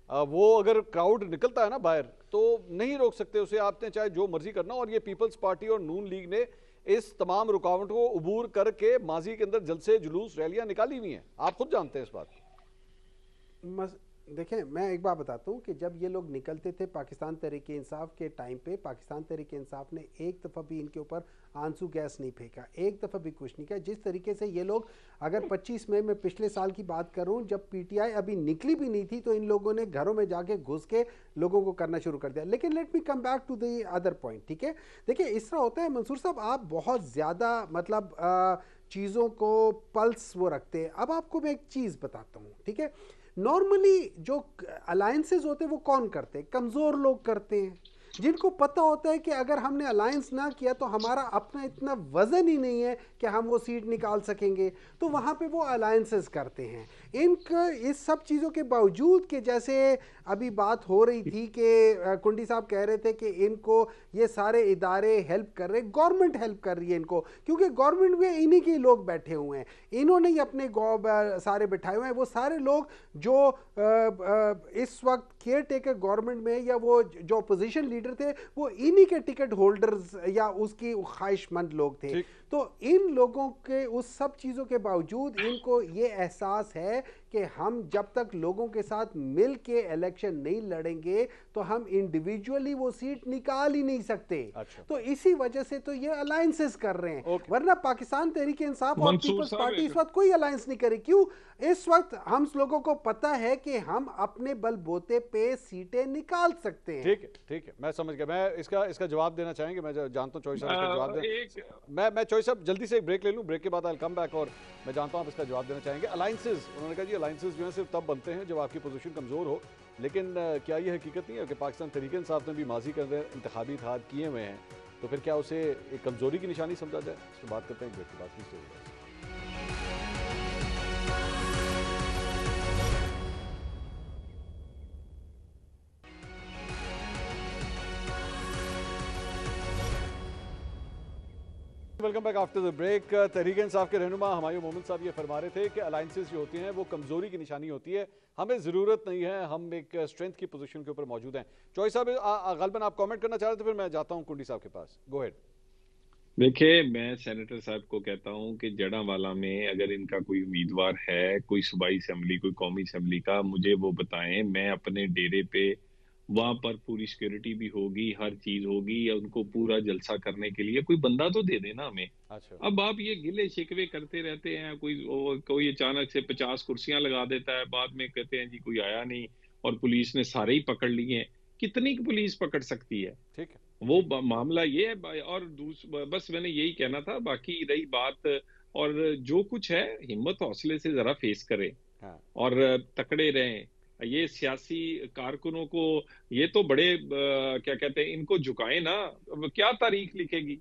वो अगर क्राउड निकलता है ना बाहर तो नहीं रोक सकते उसे, आपने चाहे जो मर्जी करना। और ये पीपल्स पार्टी और नून लीग ने इस तमाम रुकावट को उबूर करके माजी के अंदर जलसे, जुलूस, रैलियां निकाली हुई हैं, आप खुद जानते हैं इस बात को। देखें, मैं एक बात बताता हूँ कि जब ये लोग निकलते थे पाकिस्तान तहरीक इंसाफ के टाइम पे, पाकिस्तान तहरीक इंसाफ ने एक दफ़ा भी इनके ऊपर आंसू गैस नहीं फेंका, एक दफ़ा भी कुछ नहीं किया। जिस तरीके से ये लोग, अगर 25 मई में पिछले साल की बात करूँ, जब पीटीआई अभी निकली भी नहीं थी, तो इन लोगों ने घरों में जाके घुस के लोगों को करना शुरू कर दिया। लेकिन let me come back to the other point, ठीक है। देखिए, इस तरह होता है मंसूर साहब, आप बहुत ज़्यादा मतलब चीज़ों को पल्स वो रखते हैं। अब आपको मैं एक चीज़ बताता हूँ, ठीक है। नॉर्मली जो अलायंसेस होते हैं वो कौन करते हैं? कमज़ोर लोग करते हैं, जिनको पता होता है कि अगर हमने अलायंस ना किया तो हमारा अपना इतना वज़न ही नहीं है कि हम वो सीट निकाल सकेंगे, तो वहाँ पे वो अलायंसेस करते हैं। इनका इस सब चीज़ों के बावजूद कि जैसे अभी बात हो रही थी कि कुंडी साहब कह रहे थे कि इनको ये सारे इदारे हेल्प कर रहे, गवर्नमेंट हेल्प कर रही है इनको, क्योंकि गवर्नमेंट में इन्हीं के लोग बैठे हुए हैं, इन्होंने ही अपने सारे बिठाए हुए हैं। वो सारे लोग जो इस वक्त केयर टेकर गवर्नमेंट में या वो जो अपोजिशन लीडर थे, वो इन्हीं के टिकट होल्डर्स या उसकी ख्वाहिशमंद लोग थे। तो इन लोगों के उस सब चीज़ों के बावजूद इनको ये एहसास है कि हम जब तक लोगों के साथ मिल के इलेक्शन नहीं लड़ेंगे तो हम इंडिविजुअली वो सीट निकाल ही नहीं सकते। अच्छा। तो इसी वजह से तो ये अलायंसेस कर रहे हैं, वरना पाकिस्तान तहरीक इंसाफ और पीपल्स पार्टी इस वक्त कोई अलायंस नहीं करे। क्यों? इस वक्त हम लोगों को पता है कि हम अपने बलबूते पे सीटें निकाल सकते हैं। ठीक है, मैं समझ गया। मैं इसका जवाब देना चाहेंगे, मैं जानता हूँ चॉइस साहब इसका जवाब दें। मैं चॉइस साहब जल्दी से एक ब्रेक ले लूँ, ब्रेक के बाद आई विल कम बैक, और मैं जानता हूँ आप इसका जवाब देना चाहेंगे। अलायंसेस, उन्होंने कहा जी अलायंसेस जो है सिर्फ तब बनते हैं जब आपकी पोजीशन कमजोर हो, लेकिन क्या ये हकीकत नहीं है कि पाकिस्तान तहरीक इंसाफ ने भी माजी के अंदर इंतखाबी इत्तेहाद किए हुए हैं, तो फिर क्या उसे एक कमजोरी की निशानी समझा जाए? इस पर बात करते हैं ब्रेक के बाद। Welcome back after the break. Tehreek Insaf के रहनुमा हुमायूं मोमिन साहब ये फरमा रहे थे कि अलायंसेस जो होती हैं वो कमजोरी की निशानी होती है, हमें ज़रूरत नहीं है, हम एक स्ट्रेंथ की पोजीशन के ऊपर मौजूद हैं। चॉइस साहब गलबन आप कमेंट करना चाह रहे थे, फिर मैं जाता हूं कुंडी साहब के पास। गो हेड। देखिए, मैं सेनेटर साहब को कहता हूं कि जड़ावाला में अगर इनका कोई उम्मीदवार है, कोई सूबाई असेंबली, कोई कौमी असेंबली का, मुझे वो बताएं। मैं अपने डेरे पे वहां पर पूरी सिक्योरिटी भी होगी, हर चीज होगी, या उनको पूरा जलसा करने के लिए कोई बंदा तो दे देना हमें। अच्छा। अब आप ये गिले शिकवे करते रहते हैं, कोई अचानक से 50 कुर्सियां लगा देता है, बाद में कहते हैं जी कोई आया नहीं और पुलिस ने सारे ही पकड़ लिए हैं। कितनी पुलिस पकड़ सकती है? ठीक है, वो मामला ये है। और बस मैंने यही कहना था। बाकी रही बात, और जो कुछ है हिम्मत हौसले से जरा फेस करें। हाँ। और तकड़े रहें। ये सियासी कारकुनों को ये तो बड़े क्या कहते हैं, इनको झुकाए ना। क्या तारीख लिखेगी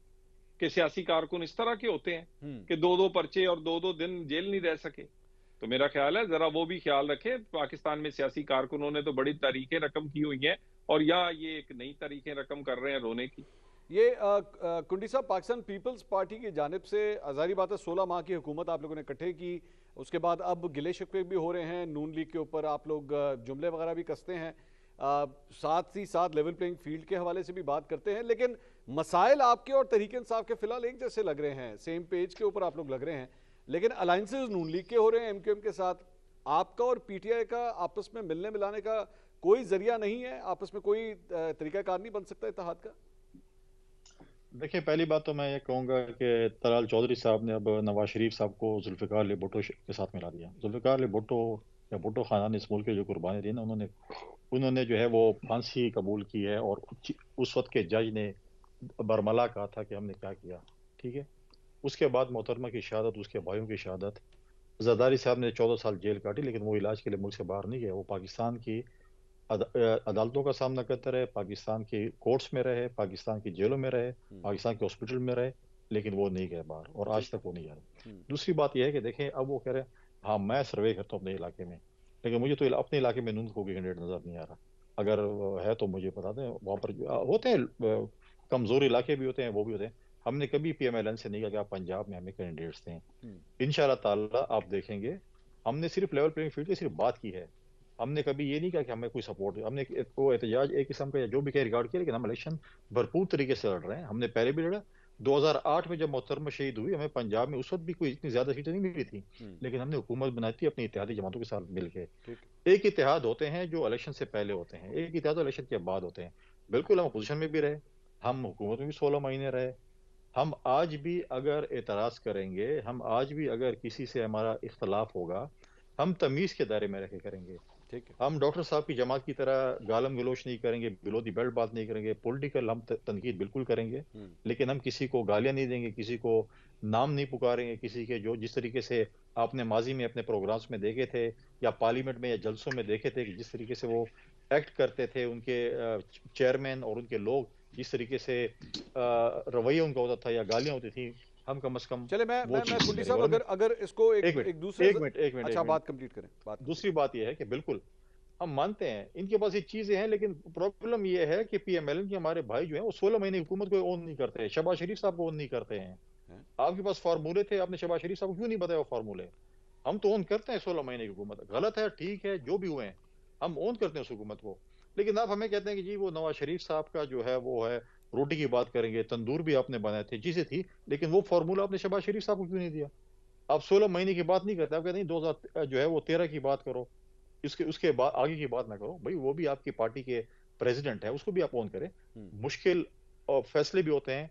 कि सियासी कारकुन इस तरह के होते हैं कि 2-2 पर्चे और 2-2 दिन जेल नहीं रह सके। तो मेरा ख्याल है जरा वो भी ख्याल रखे। पाकिस्तान में सियासी कारकुनों ने तो बड़ी तारीखें रकम की हुई हैं, और या ये एक नई तारीखें रकम कर रहे हैं रोने की। ये कुंडी साहब, पाकिस्तान पीपल्स पार्टी की जानिब से जाहिर बात है 16 माह की हुकूमत आप लोगों ने इकट्ठे की, उसके बाद अब गिले शिकवे भी हो रहे हैं, नून लीग के ऊपर आप लोग जुमले वगैरह भी कसते हैं, साथ ही साथ लेवल प्लेइंग फील्ड के हवाले से भी बात करते हैं, लेकिन मसाइल आपके और तहरीक इंसाफ के फिलहाल एक जैसे लग रहे हैं, सेम पेज के ऊपर आप लोग लग रहे हैं, लेकिन अलायंसेज नून लीग के हो रहे हैं एमक्यूएम के साथ। आपका और पीटीआई का आपस में मिलने मिलाने का कोई जरिया नहीं है? आपस में कोई तरीकाकार नहीं बन सकता इत्तेहाद का? देखिए, पहली बात तो मैं ये कहूँगा कि तलाल चौधरी साहब ने अब नवाज शरीफ साहब को जुल्फ़िकार अली भुट्टो के साथ मिला दिया। जुल्फ़िकार अली भुट्टो या भुट्टो खाना ने इस मुल्क के जो कुर्बानी दी ना, उन्होंने जो है वो फांसी कबूल की है, और उस वक्त के जज ने बरमला कहा था कि हमने क्या किया। ठीक है, उसके बाद मोहतरमा की शहादत, उसके भाइयों की शहादत, जरदारी साहब ने 14 साल जेल काटी, लेकिन वो इलाज के लिए मुल्क से बाहर नहीं गए। वो पाकिस्तान की अदालतों का सामना करते रहे, पाकिस्तान की कोर्ट्स में रहे, पाकिस्तान की जेलों में रहे, पाकिस्तान के हॉस्पिटल में रहे, लेकिन वो नहीं गए बाहर, और आज तक वो नहीं जा रहे। दूसरी बात यह है कि देखें, अब वो कह रहे हैं हाँ मैं सर्वे करता हूँ अपने इलाके में, लेकिन मुझे तो अपने इलाके में नून कोई कैंडिडेट नजर नहीं आ रहा। अगर है तो मुझे बता दें। वहाँ पर होते हैं कमजोर इलाके भी होते हैं, वो भी होते हैं। हमने कभी PMLN से नहीं कहा कि आप पंजाब में हमें कैंडिडेट्स दें। इंशाल्लाह ताला आप देखेंगे, हमने सिर्फ लेवल प्लेइंग फील्ड की सिर्फ बात की है, हमने कभी ये नहीं कहा कि हमें कोई सपोर्ट। हमने वो एहतजाज एक किस्म का जो भी कह रिकॉर्ड किया, लेकिन हम इलेक्शन भरपूर तरीके से लड़ रहे हैं। हमने पहले भी लड़ा। 2008 में जब मोहतरमा शहीद हुई, हमें पंजाब में उस वक्त भी कोई इतनी ज्यादा सीटें नहीं मिली थी, लेकिन हमने हुकूमत बनाई थी अपनी इत्तेहादी जमातों के साथ मिलकर। एक इत्तेहाद होते हैं जो इलेक्शन से पहले होते हैं, एक इत्तेहाद इलेक्शन के बाद होते हैं। बिल्कुल हम अपोजिशन में भी रहे, हम हुकूमत में भी 16 महीने रहे। हम आज भी अगर एतराज करेंगे, हम आज भी अगर किसी से हमारा इख्तलाफ होगा, हम तमीज के दायरे में रह के करेंगे। ठीक है, हम डॉक्टर साहब की जमात की तरह गालम गलोच नहीं करेंगे, बिलो दी बेल्ट बात नहीं करेंगे, पॉलिटिकल हम तनकीद बिल्कुल करेंगे, लेकिन हम किसी को गालियां नहीं देंगे, किसी को नाम नहीं पुकारेंगे, किसी के जो जिस तरीके से आपने माजी में अपने प्रोग्राम्स में देखे थे या पार्लियामेंट में या जलसों में देखे थे कि जिस तरीके से वो एक्ट करते थे, उनके चेयरमैन और उनके लोग जिस तरीके से रवैया उनका होता था या गालियां होती थी, हम कम से कम। चले मैं कुंडी साहब अगर इसको एक दूसरे अच्छा बात कंप्लीट करें। दूसरी बात यह है कि बिल्कुल हम मानते हैं इनके पास ये चीजें हैं, लेकिन प्रॉब्लम ये है कि PMLN के हमारे भाई जो हैं वो 16 महीने हुकूमत को ओन नहीं करते हैं, शहबाज शरीफ साहब को ओन नहीं करते हैं। आपके पास फार्मूले थे, आपने शहबाज शरीफ साहब को क्यों नहीं बताया वो फार्मूले? हम तो ओन करते हैं 16 महीने की हुकूमत। गलत है, ठीक है, जो भी हुए हैं हम ओन करते हैं उस हुकूमत को, लेकिन आप हमें कहते हैं कि जी वो नवाज शरीफ साहब का जो है वो है, रोटी की बात करेंगे, तंदूर भी आपने बनाए थे, चीजें थी, लेकिन वो फार्मूला आपने शहबाज शरीफ साहब को क्यों नहीं दिया? आप 16 महीने की बात नहीं करते, आप कहते हैं 2000 जो है वो 13 की बात करो, इसके उसके बाद आगे की बात ना करो। भाई वो भी आपकी पार्टी के प्रेसिडेंट है, उसको भी आप ऑन करें। मुश्किल फैसले भी होते हैं,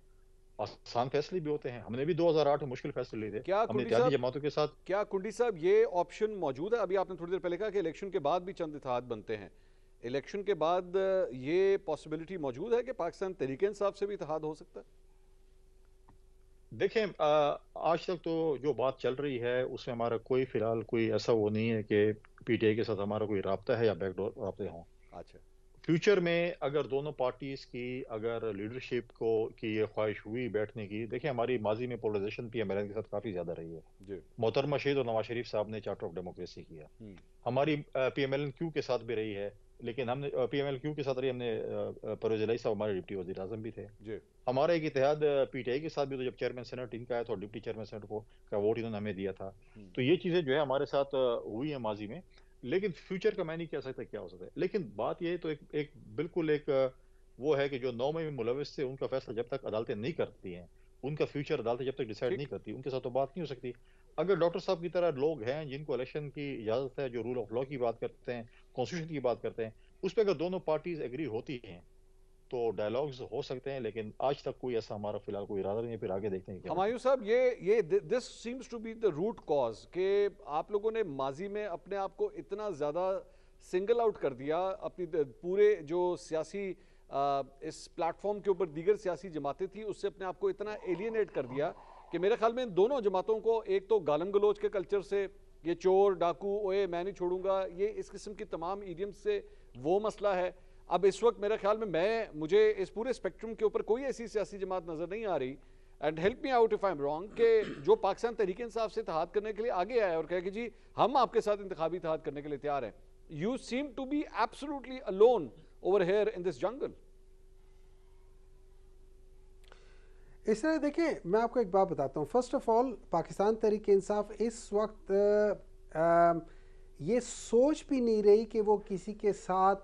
आसान फैसले भी होते हैं। हमने भी 2008 में मुश्किल फैसले लिए थे, क्या हमने कुंडी इत्तेहादी साहब जमातों के साथ। क्या कुंडी साहब ये ऑप्शन मौजूद है? अभी आपने थोड़ी देर पहले कहा कि इलेक्शन के बाद भी चंद इत्तेहाद बनते हैं, इलेक्शन के बाद ये पॉसिबिलिटी मौजूद है कि पाकिस्तान तहरीक इंसाफ से भी इत्तेहाद हो सकता है? देखें, आज तक तो जो बात चल रही है उसमें हमारा कोई फिलहाल कोई ऐसा वो नहीं है कि पीटीआई के साथ हमारा कोई राब्ता है या बैकडोर राब्ते हों। अच्छा, फ्यूचर में अगर दोनों पार्टीज की अगर लीडरशिप को की ये ख्वाहिश हुई बैठने की, देखिए हमारी माजी में पोलराइजेशन पीएमएलएन के साथ काफी ज्यादा रही है। जी, मोहतरमा शहीद और नवाज शरीफ साहब ने चार्टर ऑफ डेमोक्रेसी किया, हमारी पीएमएलएन क्यू के साथ भी रही है, लेकिन हमने पीएमएल क्यू के साथ रही, हमने परवेज इलाही साहब हमारे डिप्टी वजीर आजम भी थे। जी, हमारा एक इत्तेहाद पीटीआई के साथ भी, तो जब चेयरमैन सेनेट इनका आया तो डिप्टी चेयरमैन सेनेट को का वोट इन्होंने हमें दिया था। तो ये चीजें जो है हमारे साथ हुई है माजी में, लेकिन फ्यूचर का मैं नहीं कह सकता क्या हो सकता है। लेकिन बात ये तो एक बिल्कुल एक वो है कि जो 9 मई में मुलविस थे उनका फैसला जब तक अदालतें नहीं करती हैं, उनका फ्यूचर अदालतें जब तक डिसाइड नहीं करती, उनके साथ तो बात नहीं हो सकती। अगर डॉक्टर साहब की तरह लोग हैं जिनको इलेक्शन की इजाजत है, जो रूल ऑफ लॉ की बात करते हैं, कॉन्स्टिट्यूशन की बात करते हैं, उस पर अगर दोनों पार्टीज एग्री होती हैं तो डायलॉग्स हो सकते हैं, लेकिन आज तक कोई ऐसा हमारा फिलहाल कोई इरादा नहीं है। फिर आगे देखते हैं क्या। हमायूं साहब, ये this seems to be the root cause कि आप लोगों ने माजी में अपने आप को इतना ज़्यादा सिंगल आउट कर दिया, अपनी पूरे जो सियासी इस प्लेटफॉर्म के ऊपर दीगर सियासी जमातें थी उससे अपने आप को इतना एलियनेट कर दिया कि मेरे ख्याल में इन दोनों जमातों को एक तो गालम गलोच के कल्चर से, ये चोर डाकू ओए मैं नहीं छोड़ूंगा, ये इस किस्म की तमाम ईडियम्स से वो मसला है। अब इस वक्त मेरे ख्याल में मुझे इस पूरे स्पेक्ट्रम के ऊपर कोई ऐसी सियासी जमात नजर नहीं आ रही, and help me out if I am wrong, कि जो पाकिस्तान तहरीक इंसाफ से इत्तेहाद करने के लिए आगे आए और कहे कि जी हम आपके साथ इंतखाबी इत्तेहाद करने के लिए तैयार हैं। You seem to be absolutely alone over here in this jungle. इस तरह देखिए, मैं आपको एक बात बताता हूँ। First of all, Pakistan Tehreek Insaf इस वक्त ये सोच भी नहीं रही कि वो किसी के साथ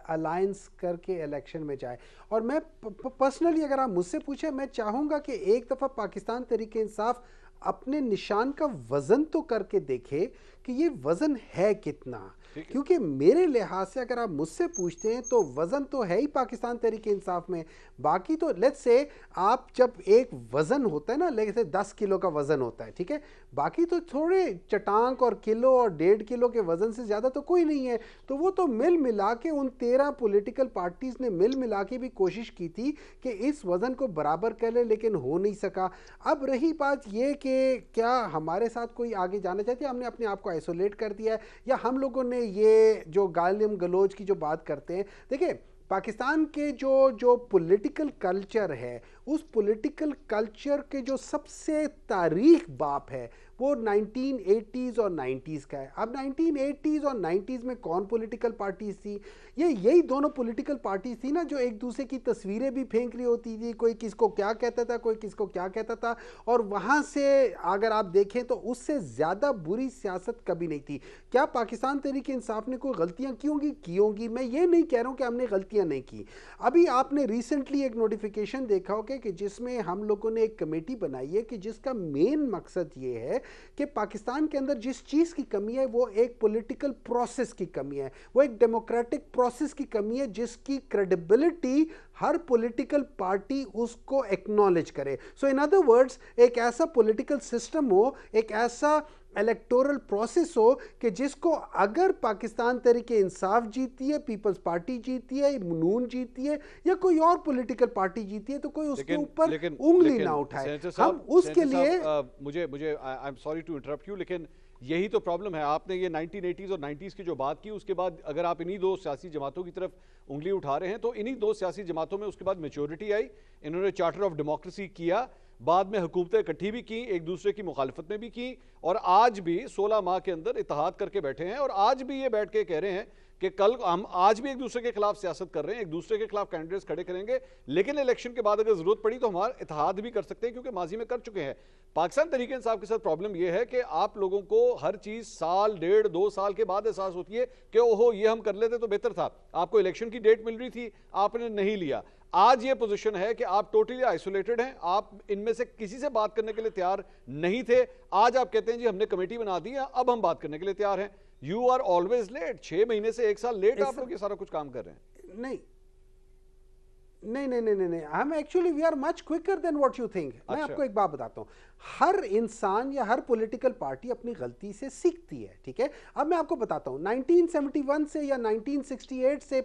अलायंस करके इलेक्शन में जाए। और मैं पर्सनली अगर आप मुझसे पूछे, मैं चाहूँगा कि एक दफ़ा पाकिस्तान तहरीक इंसाफ अपने निशान का वज़न तो करके देखे कि ये वज़न है कितना। क्योंकि मेरे लिहाज से अगर आप मुझसे पूछते हैं तो वज़न तो है ही पाकिस्तान तहरीक इंसाफ में। बाकी तो लेट्स से आप जब एक वज़न होता है ना, लेट्स से 10 किलो का वज़न होता है, ठीक है, बाकी तो थोड़े चटांक और किलो और 1.5 किलो के वज़न से ज़्यादा तो कोई नहीं है। तो वो तो मिल मिला के उन 13 पॉलिटिकल पार्टीज़ ने मिल मिला के भी कोशिश की थी कि इस वज़न को बराबर कर ले, लेकिन हो नहीं सका। अब रही बात ये कि क्या हमारे साथ कोई आगे जाना चाहती है, हमने अपने आप को आइसोलेट कर दिया है, या हम लोगों ने ये जो गालिम गलोच की जो बात करते हैं, देखिए पाकिस्तान के जो पॉलिटिकल कल्चर है, उस पॉलिटिकल कल्चर के जो सबसे तारीख बाप है वो 1980s और 90s का है। अब 1980s और 90s में कौन पॉलिटिकल पार्टीज थी? यही दोनों पॉलिटिकल पार्टीज थी ना, जो एक दूसरे की तस्वीरें भी फेंक रही होती थी, कोई किसको क्या कहता था, कोई किसको क्या कहता था। और वहाँ से अगर आप देखें तो उससे ज़्यादा बुरी सियासत कभी नहीं थी। क्या पाकिस्तान तहरीक इंसाफ ने कोई गलतियाँ की होंगी? मैं ये नहीं कह रहा हूँ कि हमने गलतियाँ नहीं की। अभी आपने रिसेंटली एक नोटिफिकेशन देखा होगा कि जिसमें हम लोगों ने एक कमेटी बनाई है कि जिसका मेन मकसद ये है कि पाकिस्तान के अंदर जिस चीज़ की कमी है वो एक पॉलिटिकल प्रोसेस की कमी है, वो एक डेमोक्रेटिक प्रोसेस की कमी है, जिसकी क्रेडिबिलिटी हर पॉलिटिकल पार्टी उसको एक्नॉलेज करे। सो इन अदर वर्ड्स, एक ऐसा पॉलिटिकल सिस्टम हो, एक ऐसा इलेक्टोरल प्रोसेस हो कि जिसको अगर पाकिस्तान तहरीक इंसाफ जीती है, पीपल्स पार्टी जीती है, नून जीती है, या कोई और पॉलिटिकल पार्टी जीती है, तो कोई उसके ऊपर उंगली ना उठाए। हम उसके लिए मुझे I am sorry to interrupt you, लेकिन यही तो प्रॉब्लम है। आपने ये 1980s और 90s की जो बात की, उसके बाद अगर आप इन्हीं दो सियासी जमातों की तरफ उंगली उठा रहे हैं तो इन्हीं दो सियासी जमातों में उसके बाद मैच्योरिटी आई, इन्होंने चार्टर ऑफ डेमोक्रेसी किया, बाद में हुकूमतें इकट्ठी भी की, एक दूसरे की मुखालफत में भी की, और आज भी 16 माह के अंदर इत्तेहाद करके बैठे हैं। और आज भी ये बैठ के कह रहे हैं कि कल हम आज भी एक दूसरे के खिलाफ सियासत कर रहे हैं, एक दूसरे के खिलाफ कैंडिडेट्स खड़े करेंगे, लेकिन इलेक्शन के बाद अगर जरूरत पड़ी तो हमारा इत्तेहाद भी कर सकते हैं, क्योंकि माजी में कर चुके हैं। पाकिस्तान तहरीक इंसाफ के साथ प्रॉब्लम यह है कि आप लोगों को हर चीज साल, 1.5-2 साल के बाद एहसास होती है कि ओहो ये हम कर लेते तो बेहतर था। आपको इलेक्शन की डेट मिल रही थी, आपने नहीं लिया। आज ये पोजीशन है कि आप टोटली आइसोलेटेड हैं, आप इनमें से किसी से बात करने के लिए तैयार नहीं थे। आज आप कहते हैं जी हमने कमेटी बना दी है, अब हम बात करने के लिए तैयार हैं। You are always late. 6 महीने से 1 साल लेट आप लोग ये सारा कुछ काम कर रहे हैं। नहीं नहीं नहीं नहीं नहीं, हम actually we are much quicker than what you think. मैं आपको एक बात बताता हूँ, हर इंसान या हर पॉलिटिकल पार्टी अपनी गलती से सीखती है, ठीक है। अब मैं आपको बताता हूँ 1971 से या 1968 से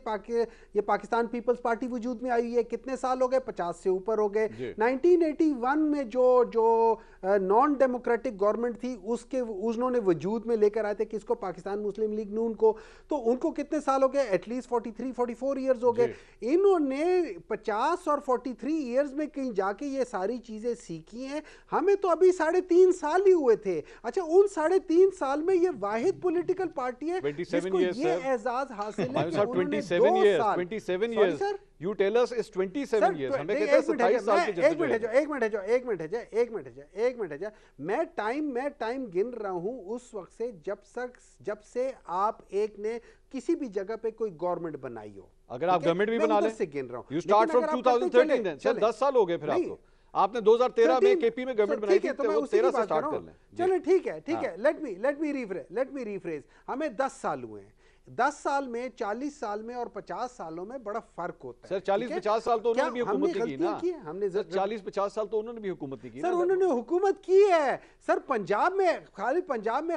ये पाकिस्तान पीपल्स पार्टी वजूद में आई है। कितने साल हो गए? 50 से ऊपर हो गए। 1981 में जो नॉन डेमोक्रेटिक गवर्नमेंट थी उन्होंने वजूद में लेकर आए थे किसको? पाकिस्तान मुस्लिम लीग नून को। तो उनको कितने साल हो गए? एटलीस्ट 43-44 ईयर्स हो गए। इन्होंने 50 और 43 ईयर्स में कहीं जाके ये सारी चीजें सीखी हैं। हमें तो अभी 3.5 साल ही हुए थे। अच्छा, उन 3.5 साल में ये वाहिद पॉलिटिकल पार्टी है जिसको ये एजाज हासिल है कि उन्होंने 27 years you tell us is 27 years। हमें कहते हैं 27 साल की एक मिनट मैं टाइम गिन रहा हूं उस वक्त से जब से आप एक ने किसी भी जगह पे कोई गवर्नमेंट बनाई हो। अगर आप गवर्नमेंट भी बना लें, से गिन रहा हूं। You start from 2013 then. Sir 10 साल हो गए फिर आपको। आपने 2013 में केपी में गवर्नमेंट बनाई थी, तो वो 13 से स्टार्ट कर लें। चलो ठीक है। Let me rephrase. हमें 10 साल हुए हैं। 10 साल में, 40 साल में और 50 सालों में बड़ा फर्क होता है। सर 40-50 साल तो उन्होंने भी हुकूमत की ना। हमने 40-50 साल तो उन्होंने भी हुकूमत की। सर उन्होंने हुकूमत की है। सर पंजाब में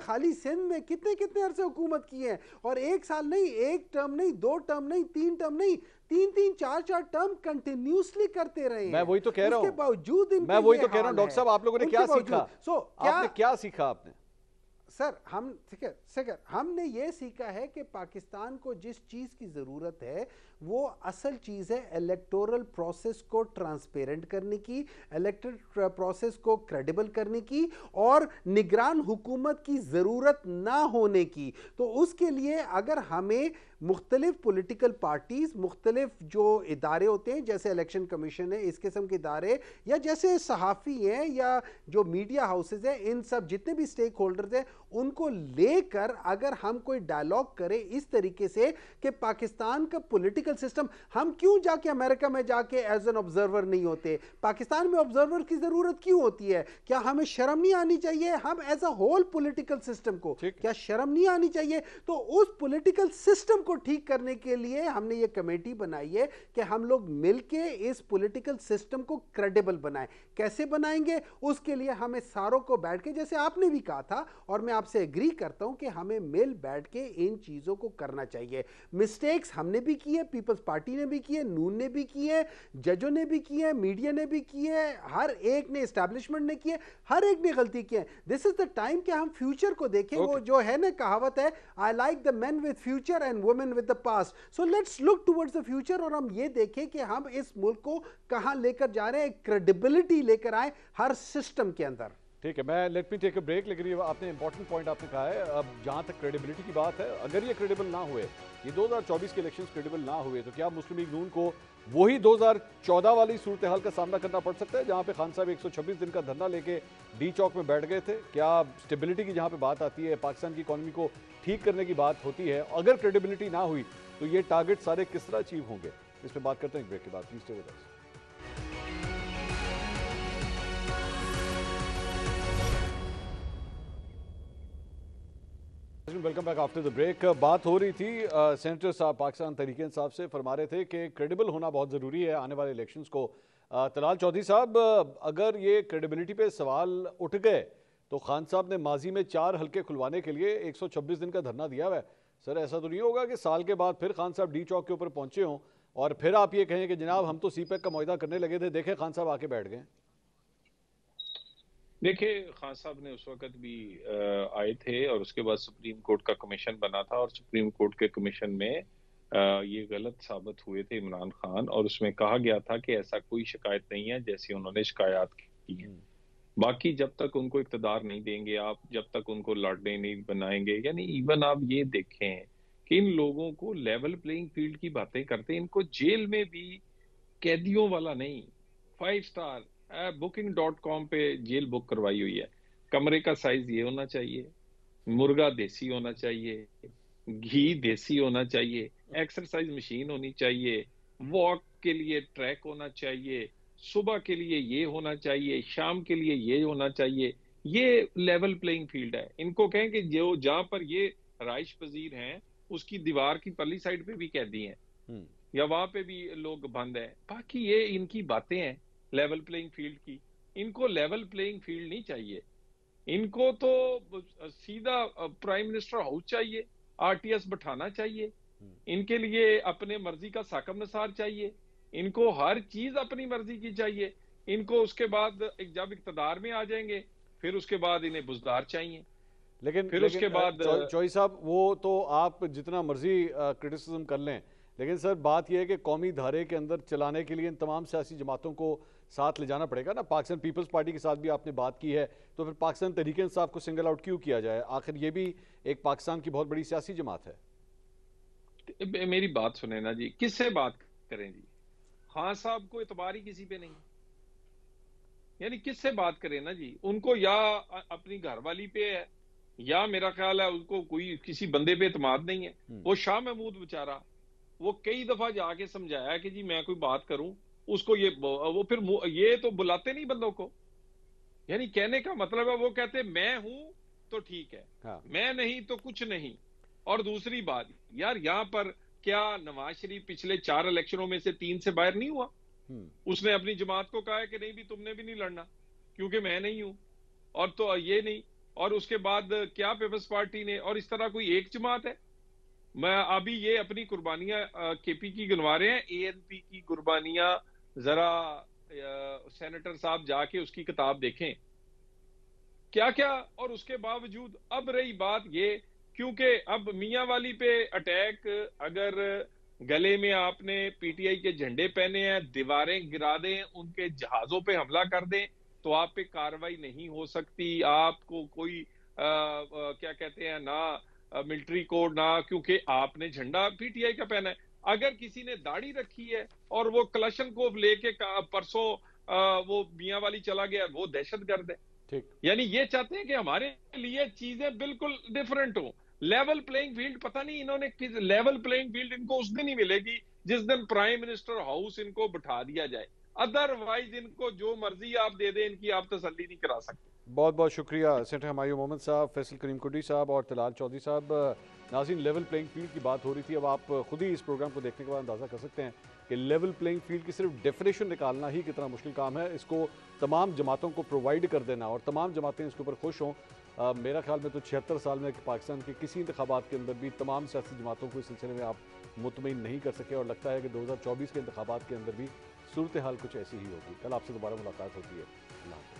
खाली सिंध में कितने अरसे हुकूमत की है। और 1 साल नहीं, 1 टर्म नहीं, 2 टर्म नहीं, 3 टर्म नहीं, 3-3, 4-4 टर्म कंटिन्यूसली करते रहे। मैं वही तो कह रहा हूं। उसके बावजूद मैं वही तो कह रहा हूं डॉक्टर साहब, आप लोगों ने क्या सीखा? आपने क्या सीखा? आपने सर हमने ये सीखा है कि पाकिस्तान को जिस चीज की जरूरत है वो असल चीज है इलेक्टोरल प्रोसेस को ट्रांसपेरेंट करने की, इलेक्टोरल प्रोसेस को क्रेडिबल करने की और निगरान हुकूमत की जरूरत ना होने की। तो उसके लिए अगर हमें मुख्तलिफ पॉलिटिकल पार्टीज, मुख्तलिफ जो इदारे होते हैं जैसे इलेक्शन कमीशन है, इस किस्म के इदारे, या जैसे सहाफ़ी हैं या जो मीडिया हाउसेज हैं, इन सब जितने भी स्टेक होल्डर्स हैं उनको लेकर अगर हम कोई डायलॉग करें इस तरीके से कि पाकिस्तान का पॉलिटिकल सिस्टम, हम क्यों जाके अमेरिका में जाके एज एन ऑब्जर्वर नहीं होते? पाकिस्तान में ऑब्जर्वर की जरूरत क्यों होती है? क्या हमें शर्म नहीं आनी चाहिए? हम as a whole political system को क्या शर्म नहीं आनी चाहिए? तो उस पॉलिटिकल सिस्टम को ठीक करने के लिए हमने ये कमेटी बनाई है कि हम लोग मिलके इस पॉलिटिकल सिस्टम को क्रेडिबल बनाएं। कैसे बनाएंगे? उसके लिए हमें सारों को बैठ के, जैसे आपने भी कहा था और मैं आपसे एग्री करता हूं कि हमें मिल बैठ के इन चीजों को करना चाहिए। मिस्टेक्स हमने भी किए, पीपल्स पार्टी ने भी किए, नून ने भी किए, जजों ने भी किए, मीडिया ने भी किए, हर एक ने, एस्टैब्लिशमेंट ने किए, हर एक ने गलती की है। दिस इज द टाइम कि हम फ्यूचर को देखें। वो जो है ना कहावत है, I like the main with future and women with the past, so let's look towards the future और हम ये देखें कि हम इस मुल्क को कहां लेकर जा रहे हैं, क्रेडिबिलिटी लेकर आए हर सिस्टम के अंदर। ठीक है, मैं let me take a break. लेकिन ये आपने इंपॉर्टेंट पॉइंट आपने कहा है। अब जहां तक क्रेडिबिलिटी की बात है, अगर ये क्रेडिबल ना हुए, ये 2024 के इलेक्शंस क्रेडिबल ना हुए, तो क्या मुस्लिम लीग नून को वही 2014 वाली सूरत हाल का सामना करना पड़ सकता है जहां पे खान साहब 126 दिन का धरना लेके डी चौक में बैठ गए थे? क्या स्टेबिलिटी की जहां पे बात आती है, पाकिस्तान की इकॉनमी को ठीक करने की बात होती है, अगर क्रेडिबिलिटी ना हुई तो ये टारगेट सारे किस तरह अचीव होंगे? इस पर बात करते हैं ब्रेक के बाद। Please stay with us. Welcome back after the break. बात हो रही थी सेनेटर साहब पाकिस्तान तहरीक इंसाफ से, फरमा रहे थे कि क्रेडिबल होना बहुत ज़रूरी है आने वाले इलेक्शंस को। तलाल चौधरी साहब, अगर ये क्रेडिबिलिटी पे सवाल उठ गए तो खान साहब ने माजी में 4 हल्के खुलवाने के लिए 126 दिन का धरना दिया हुआ है। सर ऐसा तो नहीं होगा कि साल के बाद फिर खान साहब डी चौक के ऊपर पहुंचे हों और फिर आप ये कहें कि जनाब हम तो सीपैक का मुआहदा करने लगे थे, देखें खान साहब आके बैठ गए? देखिए, खान साहब ने उस वक्त भी आए थे और उसके बाद सुप्रीम कोर्ट का कमीशन बना था और सुप्रीम कोर्ट के कमीशन में ये गलत साबित हुए थे इमरान खान, और उसमें कहा गया था कि ऐसा कोई शिकायत नहीं है जैसी उन्होंने शिकायत की है। बाकी जब तक उनको इक्तदार नहीं देंगे आप, जब तक उनको लड़ने नहीं बनाएंगे, यानी इवन आप ये देखें कि इन लोगों को लेवल प्लेइंग फील्ड की बातें करते हैं, इनको जेल में भी कैदियों वाला नहीं, 5 स्टार booking.com पे जेल बुक करवाई हुई है। कमरे का साइज ये होना चाहिए, मुर्गा देसी होना चाहिए, घी देसी होना चाहिए, एक्सरसाइज मशीन होनी चाहिए, वॉक के लिए ट्रैक होना चाहिए, सुबह के लिए ये होना चाहिए, शाम के लिए ये होना चाहिए। ये लेवल प्लेइंग फील्ड है। इनको कहें कि जो जहां पर ये राइश पजीर हैं उसकी दीवार की परली साइड पे भी कैदी हैं या वहां पे भी लोग बंद हैं। बाकी ये इनकी बातें हैं लेवल प्लेइंग फील्ड की। इनको लेवल प्लेइंग फील्ड नहीं चाहिए, इनको तो सीधा प्राइम मिनिस्टर हाउस चाहिए, आरटीएस बैठाना चाहिए, इनके लिए अपने मर्जी का साकम निसार चाहिए, इनको हर चीज अपनी मर्जी की चाहिए। इनको उसके बाद जब इक्तदार में आ जाएंगे फिर उसके बाद इन्हें बुजदार चाहिए। लेकिन उसके बाद चौधरी साहब, वो तो आप जितना मर्जी क्रिटिसिज्म कर लें, लेकिन सर बात यह है कि कौमी धारे के अंदर चलाने के लिए इन तमाम सियासी जमातों को साथ ले जाना पड़ेगा ना। पाकिस्तान पीपल्स पार्टी के साथ भी आपने बात की है, तो फिर पाकिस्तान तहरीक इंसाफ को सिंगल आउट क्यों किया जाए? आखिर ये भी एक पाकिस्तान की बहुत बड़ी सियासी जमात है। मेरी बात सुने ना जी, किससे बात करें जी? खान साहब को इतबार ही किसी पे नहीं, यानी किससे बात करें ना जी? उनको या अपनी घरवाली पे है या मेरा ख्याल है उनको कोई किसी बंदे पे इतमाद नहीं है। वो शाह महमूद बेचारा, वो कई दफा जाके समझाया कि जी मैं कोई बात करूं उसको ये वो फिर ये तो बुलाते नहीं बंदों को। यानी कहने का मतलब है वो कहते मैं हूं तो ठीक है, हाँ। मैं नहीं तो कुछ नहीं। और दूसरी बात यार, यहां पर क्या नवाज शरीफ पिछले 4 इलेक्शनों में से 3 से बाहर नहीं हुआ? उसने अपनी जमात को कहा है कि नहीं भी तुमने भी नहीं लड़ना क्योंकि मैं नहीं हूं, और तो ये नहीं। और उसके बाद क्या पीपल्स पार्टी ने, और इस तरह कोई एक जमात है? मैं अभी ये अपनी कुर्बानियां केपी की गिनवा रहे हैं, एएनपी की कुर्बानियां जरा सेनेटर साहब जाके उसकी किताब देखें क्या क्या। और उसके बावजूद अब रही बात ये, क्योंकि अब मियां वाली पे अटैक, अगर गले में आपने पीटीआई के झंडे पहने हैं, दीवारें गिरा दें, उनके जहाजों पे हमला कर दें तो आप पे कार्रवाई नहीं हो सकती। आपको कोई क्या कहते हैं ना मिलिट्री कोड ना, क्योंकि आपने झंडा पीटीआई का पहना है। अगर किसी ने दाढ़ी रखी है और वो कलशन को लेके परसों वो मियां वाली चला गया, वो दहशतगर्द है। ठीक, यानी ये चाहते हैं कि हमारे लिए चीजें बिल्कुल डिफरेंट हो। लेवल प्लेइंग फील्ड पता नहीं इन्होंने किस लेवल प्लेइंग फील्ड इनको उस दिन ही मिलेगी जिस दिन प्राइम मिनिस्टर हाउस इनको बिठा दिया जाए। अदरवाइज इनको जो मर्जी आप दे दें, इनकी आप तसल्ली नहीं करा सकते। बहुत बहुत शुक्रिया सेनेटर हुमायूं मोहम्मद साहब, फैसल करीम कुडी साहब और तलाल चौधरी साहब। नाज़रीन, लेवल प्लेइंग फील्ड की बात हो रही थी। अब आप खुद ही इस प्रोग्राम को देखने के बाद अंदाज़ा कर सकते हैं कि लेवल प्लेइंग फील्ड की सिर्फ डेफिनेशन निकालना ही कितना मुश्किल काम है। इसको तमाम जमातों को प्रोवाइड कर देना और तमाम जमातें इसके ऊपर खुश हों। मेरा ख्याल में तो 76 साल में पाकिस्तान के किसी इंतखाबात के अंदर भी तमाम सियासी जमातों को इस सिलसिले में आप मुतमईन नहीं कर सके, और लगता है कि 2024 के इंतखाबात के अंदर भी सूरत हाल कुछ ऐसी ही होगी। कल आपसे दोबारा मुलाकात होती है। अल्लाह हाफ़िज़।